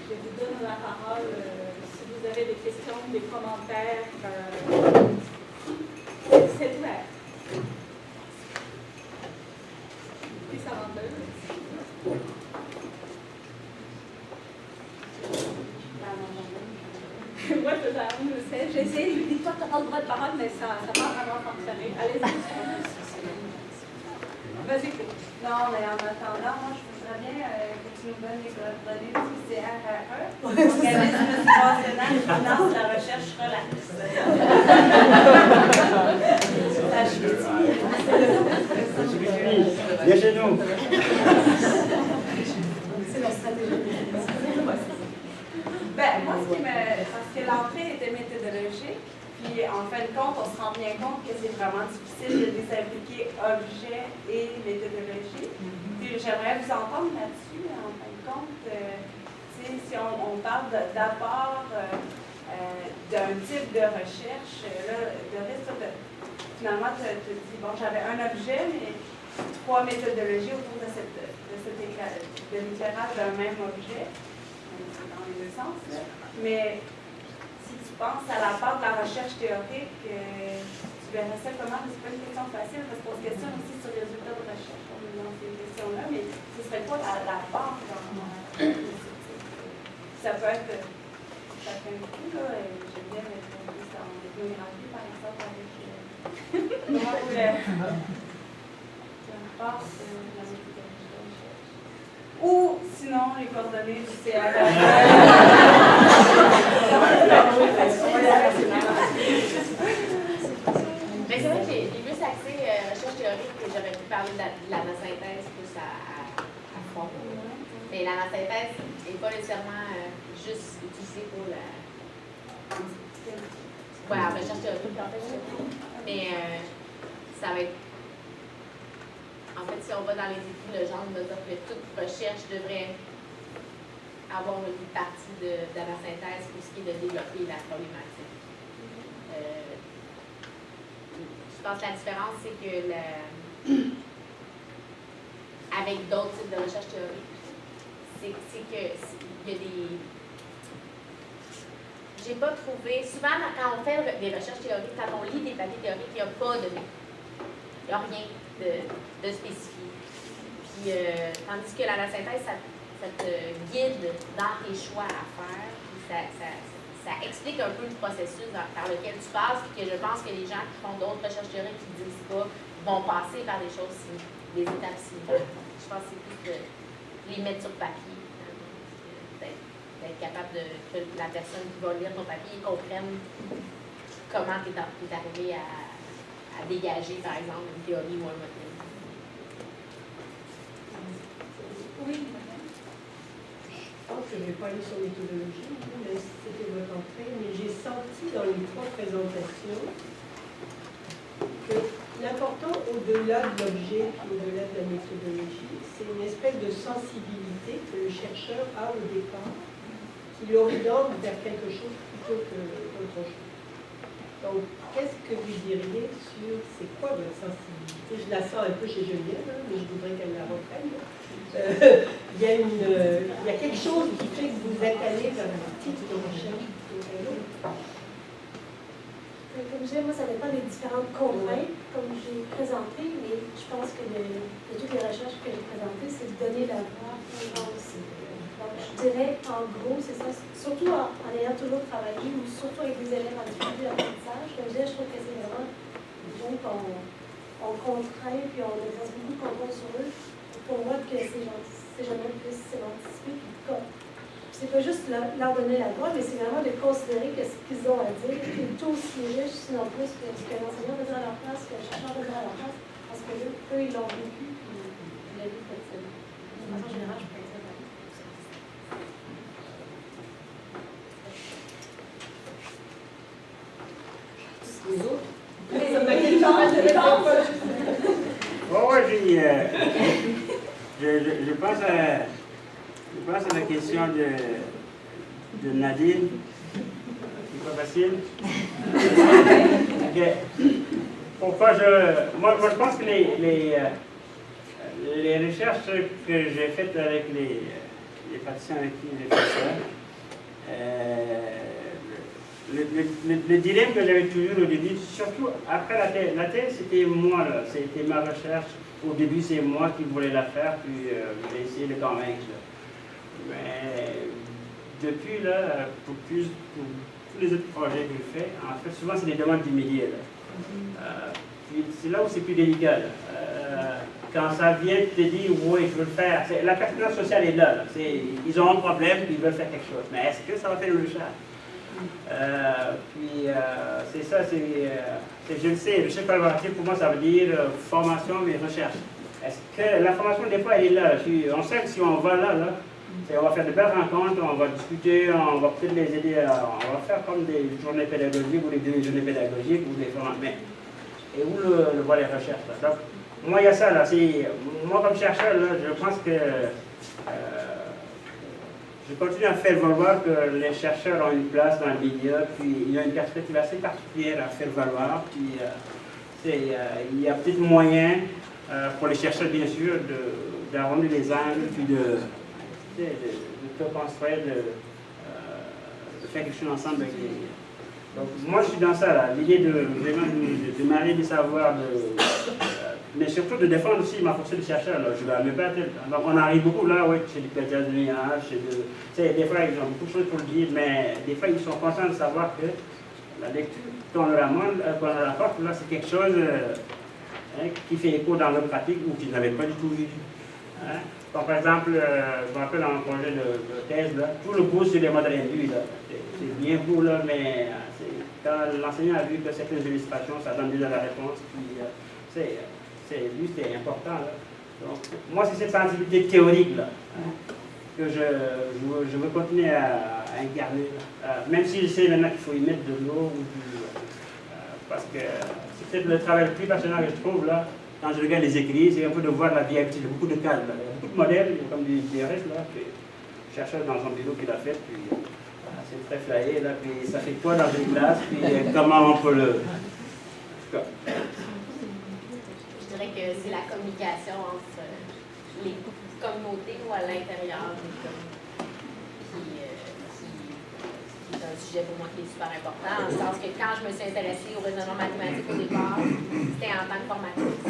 Je vous donne la parole si vous avez des questions, des commentaires. C'est ouvert. Puis ça va un Moi, je sais. J'ai essayé de lui dire, toi, tu n'as pas le droit de parole, mais ça n'a pas vraiment fonctionné. Allez-y. Vas-y. Non, mais en attendant, moi, je voudrais bien que tu nous donnes les coordonnées du CRRE, organisme subventionnaire qui finance la recherche relaxe. Viens chez nous. C'est la stratégie. Ben, moi, parce que l'entrée était méthodologique, puis en en fin de compte, on se rend bien compte que c'est vraiment difficile de désimpliquer objet et méthodologie. Puis j'aimerais vous entendre là-dessus, en fin de compte. Si on parle d'apport d'un type de recherche, là, Doris, finalement, tu as dit, bon, j'avais un objet, mais 3 méthodologies autour de l'éclairage d'un même objet, dans les deux sens. Là. Mais si tu penses à la part de la recherche théorique, tu verrais ça comment? C'est pas une question facile, parce qu'on se questionne aussi sur les résultats de recherche, on est dans ces questions-là, mais ce serait quoi la part ça peut être, ça fait un coup, là, j'aime bien mettre en ethnographie, par exemple, avec comment vous la part de la méthodologie de recherche. Ou sinon, les coordonnées du CRH. Mais c'est vrai que j'ai vu s'axer recherche théorique et j'aurais pu parler de l'anasynthèse plus à fond. Mais l'anasynthèse n'est pas nécessairement juste utilisée pour la recherche théorique, en fait. Mais ça va être. En fait, si on va dans les études, le genre, on va dire que toute recherche devrait avoir une partie d'anasynthèse pour ce qui est de développer la problématique. Je pense que la différence, c'est que avec d'autres types de recherche théorique, c'est que il y a des. J'ai pas trouvé. Souvent, quand on fait des recherches théoriques, quand on lit des papiers théoriques, il n'y a pas de. Il n'y a rien de spécifique. Puis, tandis que l'anasynthèse, ça te guide dans tes choix à faire. Puis ça explique un peu le processus par lequel tu passes. Puis que je pense que les gens qui font d'autres recherches théoriques qui ne disent pas vont passer par des choses, des étapes similaires. Je pense que c'est plus de les mettre sur papier. D'être capable que la personne qui va lire ton papier comprenne comment tu es arrivé à dégager, par exemple, une théorie ou un modèle. Oui. Je pense que je ne vais pas aller sur méthodologie, mais c'était votre entrée, mais j'ai senti dans les 3 présentations que l'important au-delà de l'objet et au-delà de la méthodologie, c'est une espèce de sensibilité que le chercheur a au départ, qui l'oriente vers quelque chose plutôt qu'autre chose. Donc, qu'est-ce que vous diriez sur c'est quoi votre sensibilité? Je la sens un peu chez Geneviève, mais je voudrais qu'elle la reprenne. Il y a quelque chose qui fait que vous êtes allé vers un type de recherche plutôt qu'un autre. Comme je disais, moi, ça dépend des différentes contraintes, comme j'ai présenté, mais je pense que de toutes les recherches que j'ai présentées, c'est de donner la voix aux aussi. Donc, je dirais, en gros, c'est ça, surtout en ayant toujours travaillé, ou surtout avec des élèves en difficulté d'apprentissage, comme je disais, je trouve que c'est vraiment des gens qu'on contraint, puis on exerce beaucoup de contrôle sur eux, pour moi, que ces gens-là puissent s'émanciper, c'est pas juste leur donner la voix, mais c'est vraiment de considérer que ce qu'ils ont à dire est aussi riche, sinon plus, que ce que l'enseignant va dire à leur place, que le chercheur va dire à leur place, parce que eux, ils l'ont vécu, puis ils l'ont vu comme ça. De façon générale, je peux dire. Les autres? Je pense à la question de Nadine. C'est pas facile. Okay. Pourquoi moi, je pense que les recherches que j'ai faites avec les praticiens avec qui j'ai fait ça, le dilemme que j'avais toujours au début, surtout après la thèse, c'était moi, là, c'était ma recherche. Au début, c'est moi qui voulais la faire, puis j'ai essayé de convaincre. Mais depuis, là, pour tous les autres projets que je fais, en fait, souvent, c'est des demandes d'immédiat. Puis c'est là où c'est plus délicat. Quand ça vient te dire, oui, je veux le faire, la pertinence sociale est là. Ils ont un problème, puis ils veulent faire quelque chose. Mais est-ce que ça va faire le recherche? C'est ça, je le sais, recherche collaborative, pour moi, ça veut dire formation mais recherche. Est-ce que la formation, des fois, elle est là? On sait que si on va là, On va faire de belles rencontres, on va discuter, on va peut-être les aider, on va faire comme des journées pédagogiques ou des demi-journées pédagogiques ou des formations. Et où le volet recherche là. Donc, moi, il y a ça là. Moi, comme chercheur, là, je pense que je continue à faire valoir que les chercheurs ont une place dans le milieu, puis il y a une perspective assez particulière à faire valoir. Puis il y a peut-être moyen pour les chercheurs, bien sûr, d'arrondir les angles, puis de construire, de faire quelque chose ensemble avec les... Donc, moi, je suis dans ça, là. L'idée de marier des savoirs, mais surtout de défendre aussi ma fonction de chercheur. Là. Je vais me battre. Donc, on arrive beaucoup là, ouais, chez les pédiatres de l'IH, des fois, ils ont beaucoup de choses pour le dire, mais des fois, ils sont contents de savoir que la lecture qu'on leur apporte, là, c'est quelque chose qui fait écho dans leur pratique ou qu'ils n'avaient pas du tout vu. Hein? Donc, par exemple, je me rappelle dans mon projet de thèse, là, tout le cours sur les modèles induits, c'est bien beau, là, mais quand l'enseignant a vu que certaines illustrations, ça donne déjà la réponse, puis lui, c'était important. Là. Donc, moi, c'est cette sensibilité théorique là, que je veux continuer à incarner. Même si je sais maintenant qu'il faut y mettre de l'eau, parce que c'est peut-être le travail le plus passionnant que je trouve là. Quand je regarde les écrits, c'est un peu de voir la viabilité, il y a beaucoup de cadres, il y a beaucoup de modèles, comme des restes là, puis le chercheur dans son bureau qui l'a fait, puis c'est très flyé, là, puis ça fait quoi dans une classe, puis comment on peut le... Je dirais que c'est la communication entre les communautés ou à l'intérieur des communautés qui est un sujet pour moi qui est super important, dans le sens que quand je me suis intéressée au raisonnement mathématique au départ, c'était en tant que formatrice.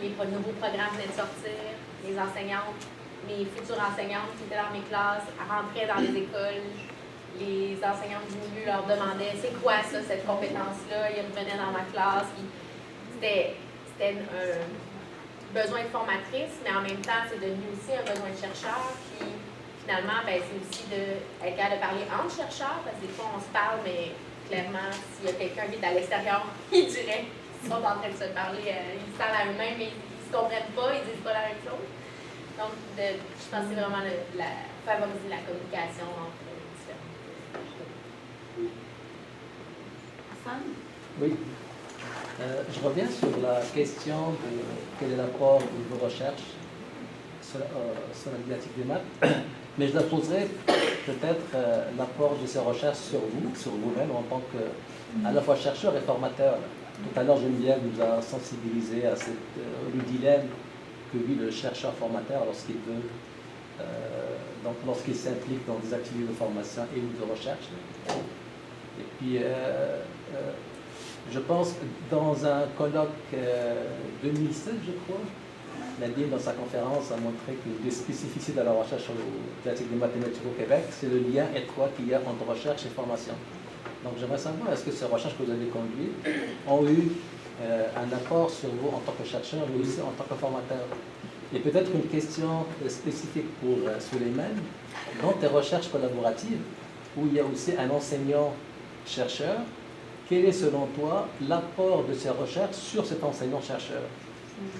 Les nouveaux programmes venaient de sortir, les enseignantes, mes futures enseignantes qui étaient dans mes classes, rentraient dans les écoles, les enseignantes du milieu leur demandaient c'est quoi ça, cette compétence-là, ils revenaient dans ma classe. C'était un besoin de formatrice, mais en même temps, c'est devenu aussi un besoin de chercheur. Puis finalement, ben, c'est aussi d'être capable de parler entre chercheurs, parce que des fois, on se parle, mais clairement, s'il y a quelqu'un qui est à l'extérieur, il dirait qu'ils sont en train de se parler, ils se parlent à eux-mêmes, mais ils ne se comprennent pas, ils ne disent pas la même chose. Donc, je pense que c'est vraiment favoriser la communication entre différents. Hassan? Oui. Je reviens sur la question de quel est l'apport de vos recherches sur la bibliothèque des maths, mais je la poserai peut-être l'apport de ces recherches sur vous-même en tant que à la fois chercheur et formateur. Tout à l'heure, Geneviève nous a sensibilisé à le dilemme que vit le chercheur formateur lorsqu'il veut, donc lorsqu'il s'implique dans des activités de formation et ou de recherche. Et puis, je pense que dans un colloque 2016, je crois, Nadine, dans sa conférence, a montré que des spécificités de la recherche sur la pratique des mathématiques au Québec, c'est le lien étroit qu'il y a entre recherche et formation. Donc, j'aimerais savoir, est-ce que ces recherches que vous avez conduites ont eu un apport sur vous en tant que chercheur, mais aussi en tant que formateur? Et peut-être une question spécifique pour Suleiman. Dans tes recherches collaboratives, où il y a aussi un enseignant-chercheur, quel est selon toi l'apport de ces recherches sur cet enseignant-chercheur?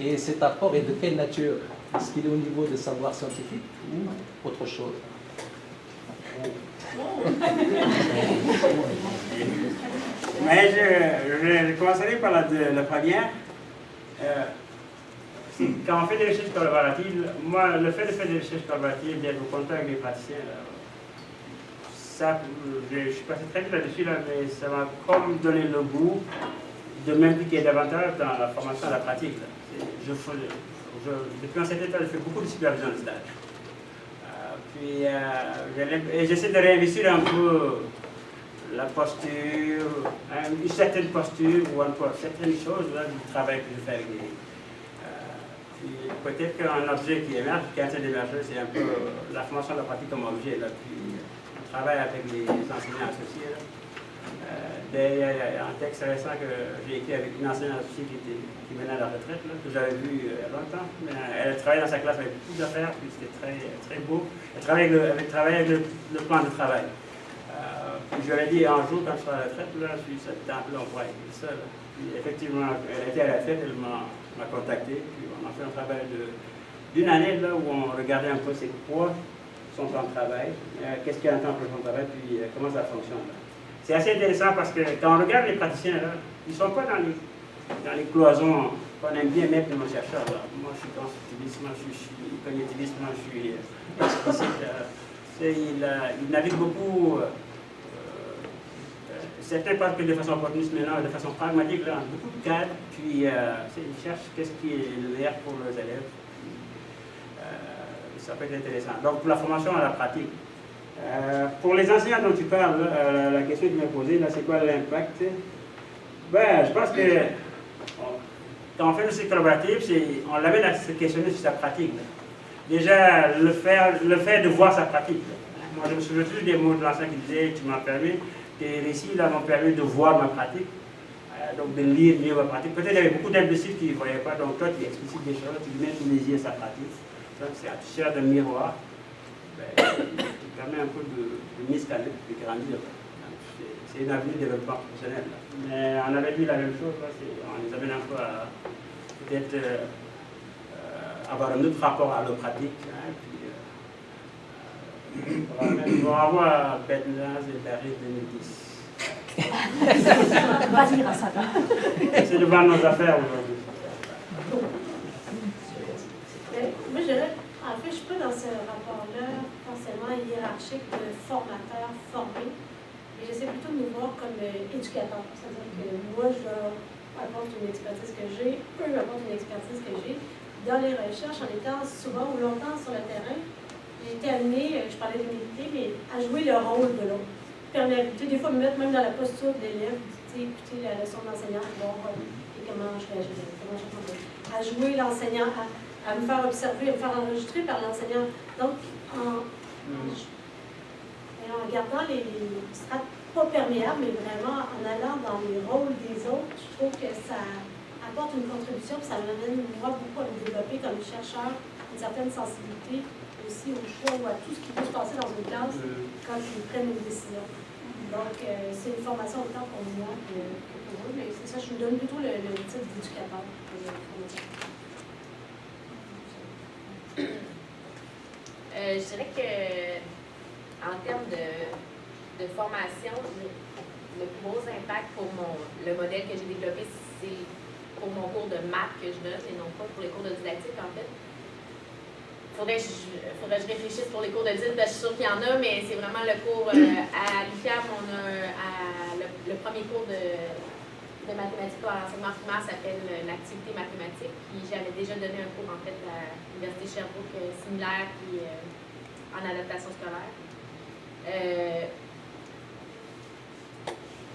Et cet apport est de quelle nature? Est-ce qu'il est au niveau des savoirs scientifiques ou autre chose? Mais je commencerai par la première. Quand on fait des recherches collaboratives, moi, le fait de faire des recherches collaboratives, d'être au contact avec les praticiens, ça, je suis passé très vite là-dessus, mais ça m'a comme donné le goût de m'impliquer davantage dans la formation à la pratique. Depuis un certain temps, je fais beaucoup de supervision de stage. Et j'essaie de réinvestir un peu la posture, une certaine posture ou encore certaines choses là, du travail que je fais avec les... peut-être qu'un objet qui émerge, qui est en train d'émerger, c'est un peu la formation de la pratique comme objet. Là, puis, on travaille avec les enseignants associés. Là. Il y a un texte récent que j'ai écrit avec une enseignante associée qui venait à la retraite, là, que j'avais vu il y a longtemps. Mais elle travaillait dans sa classe avec beaucoup d'affaires, puis c'était très, très beau. Elle travaillait avec le plan de travail. Puis je lui ai dit un jour, quand je serai à la retraite, là, sur cette table-là, on pourra écrire ça. Là. Puis effectivement, elle était à la retraite, elle m'a contacté, puis on a fait un travail d'une année là, où on regardait un peu c'est quoi son plan de travail, qu'est-ce qu'il entend pour son travail, puis comment ça fonctionne. C'est assez intéressant parce que quand on regarde les praticiens, là, ils ne sont pas dans les cloisons qu'on aime bien mettre nos chercheurs. Là. Moi, je suis constructiviste, moi, je suis cognitiviste, moi, je suis explicite. Ils naviguent beaucoup. Certains parlent que de façon opportuniste, maintenant de façon pragmatique, là, beaucoup de cadres, puis ils cherchent qu'est-ce qui est le meilleur pour leurs élèves. Ça peut être intéressant. Donc, pour la formation à la pratique. Pour les enseignants dont tu parles, la question que tu m'as posée, là, c'est quoi l'impact? Ben, je pense que quand on fait le cycle collaboratif, on l'amène à se questionner sur sa pratique. Là. Déjà, le fait de voir sa pratique. Là. Moi, je me souviens toujours des mots de l'enseignant qui disait, tu m'as permis, tes récits là m'ont permis de voir ma pratique, donc de lire mieux ma pratique. Peut-être qu'il y avait beaucoup d'imbéciles qui ne voyaient pas, donc toi, tu explicites des choses, tu mets sous les yeux sa pratique. Donc, tu sers de miroir. Ben, permet un peu de m'escaler, de grandir. C'est une avenue de développement professionnel. Là. Mais on avait dit la même chose, là, on les amène un peu à peut-être avoir un autre rapport à nos pratiques. Hein, puis, on va avoir Bednaz et Paris 2010. Vas-y, Rassad. C'est devant nos affaires aujourd'hui. Moi, je dirais, en fait, je suis pas dans ce rapport-là forcément hiérarchique de formateur formé, mais j'essaie plutôt de nous voir comme éducateur. C'est-à-dire que moi, je apporte une expertise que j'ai, eux apportent une expertise que j'ai. Dans les recherches, en étant souvent ou longtemps sur le terrain, j'ai été amenée, je parlais d'humilité, mais à jouer le rôle de l'autre. Perméabilité, des fois me mettre même dans la posture de l'élève, écouter la leçon d'enseignant, voir comment je réagis, comment je réponds. À jouer l'enseignant, à me faire observer, à me faire enregistrer par l'enseignant. Donc, en gardant les strates pas perméables, mais vraiment en allant dans les rôles des autres, je trouve que ça apporte une contribution, puis ça m'amène, moi, beaucoup à me développer comme chercheur, une certaine sensibilité aussi au choix ou à tout ce qui peut se passer dans une classe quand ils prennent une décision. Donc, c'est une formation autant pour moi que pour eux, mais c'est ça, je me donne plutôt le titre d'éducateur. Je dirais que en termes de formation, le plus gros impact pour le modèle que j'ai développé, c'est pour mon cours de maths que je donne et non pas pour les cours de didactique en fait. Faudrait que je réfléchisse pour les cours de didactique, je suis sûre qu'il y en a, mais c'est vraiment le cours à l'UQAM, on a le premier cours de mathématiques pour l'enseignement primaire s'appelle l'activité mathématique. Puis j'avais déjà donné un cours en fait à l'Université Sherbrooke similaire puis en adaptation scolaire.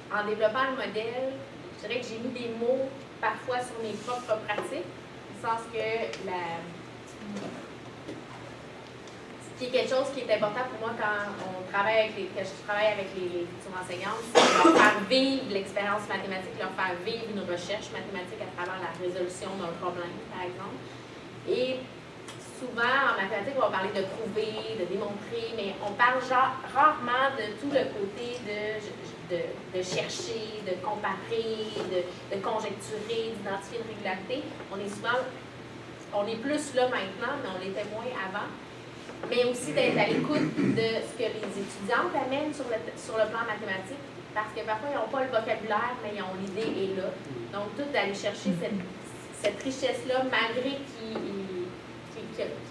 En développant le modèle, je dirais que j'ai mis des mots parfois sur mes propres pratiques, au sens que ce qui est quelque chose qui est important pour moi quand je travaille avec les futurs enseignants, c'est leur faire vivre l'expérience mathématique, leur faire vivre une recherche mathématique à travers la résolution d'un problème, par exemple. Et souvent, en mathématiques, on va parler de prouver, de démontrer, mais on parle rarement de tout le côté de chercher, de comparer, de conjecturer, d'identifier une régularité. On est plus là maintenant, mais on l'était moins avant. Mais aussi d'être à l'écoute de ce que les étudiantes amènent sur le plan mathématique, parce que parfois, ils n'ont pas le vocabulaire, mais l'idée est là. Donc, tout d'aller chercher cette richesse-là, malgré qu'ils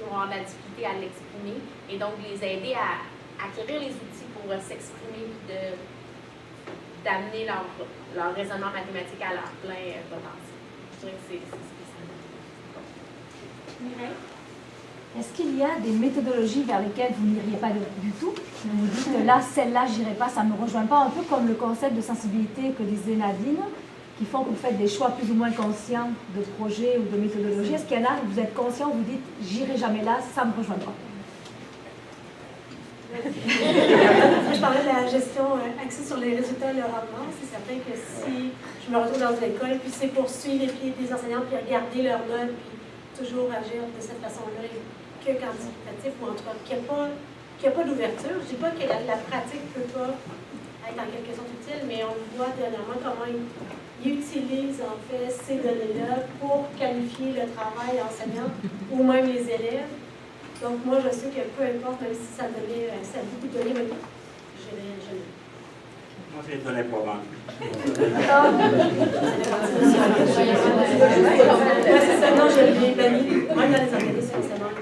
vont avoir de la difficulté à l'exprimer, et donc les aider à acquérir les outils pour s'exprimer et d'amener leur raisonnement mathématique à leur plein potentiel. Je dirais que c'est ce que ça me dit. Est-ce qu'il y a des méthodologies vers lesquelles vous n'iriez pas du tout? Vous vous dites là, celle-là, j'irai pas, ça ne me rejoint pas, un peu comme le concept de sensibilité que disait Nadine, qui font que vous faites des choix plus ou moins conscients de projet ou de méthodologie. Est-ce qu'il y en a où vous êtes conscient, vous dites, j'irai jamais là, ça ne me rejoint pas? Je parlais de la gestion axée sur les résultats et le rendement. C'est certain que si je me retrouve dans une école, puis c'est poursuivre les pieds des enseignants, puis regarder leurs notes, puis toujours agir de cette façon-là, que quantitatif, ou en tout cas qu'il n'y a pas d'ouverture. Je ne dis pas que la pratique ne peut pas être en quelque sorte utile, mais on voit dernièrement comment ils utilisent en fait ces données-là pour qualifier le travail enseignant ou même les élèves. Donc, moi, je sais que peu importe, même si ça donnait, ça a beaucoup donné, mais je l'ai. Moi, c'est les données probantes. C'est ça, non, je l'ai banni. Même dans les organismes concernant.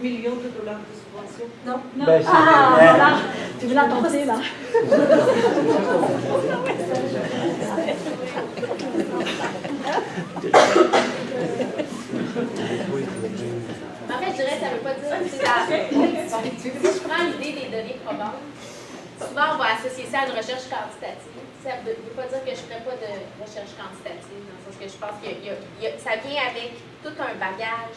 Millions de dollars de subventions. Non. Non. Ben, Ah, voilà, tu veux la tenter là. En fait, je dirais que ça ne veut pas dire que c'est la... Si je prends l'idée des données probantes, souvent on va associer ça à une recherche quantitative. Ça ne veut pas dire que je ne ferai pas de recherche quantitative, dans le sens que je pense que ça vient avec tout un bagage.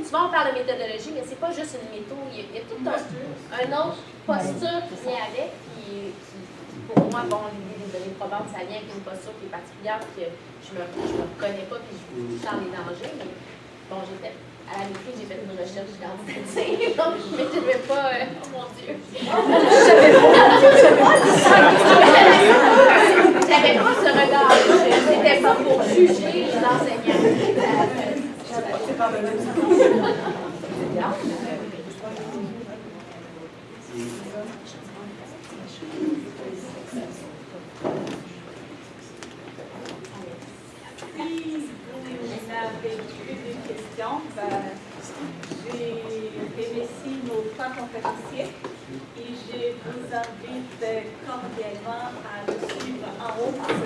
Souvent on parle de méthodologie, mais ce n'est pas juste une méthode, il y a tout un autre posture qui vient avec, qui pour moi, bon, l'idée des données probantes, ça vient avec une posture qui est particulière, que je me reconnais pas, puis je sens les dangers, mais bon, à la maîtrise, j'ai fait une recherche quantitative, donc mais je ne vais pas, oh mon Dieu. J'avais pas ce regard, c'était pas pour juger les enseignants. C'est pas le même. Si vous n'avez plus de questions, j'ai remercié nos trois conférenciers et je vous invite cordialement à le suivre en haut pour le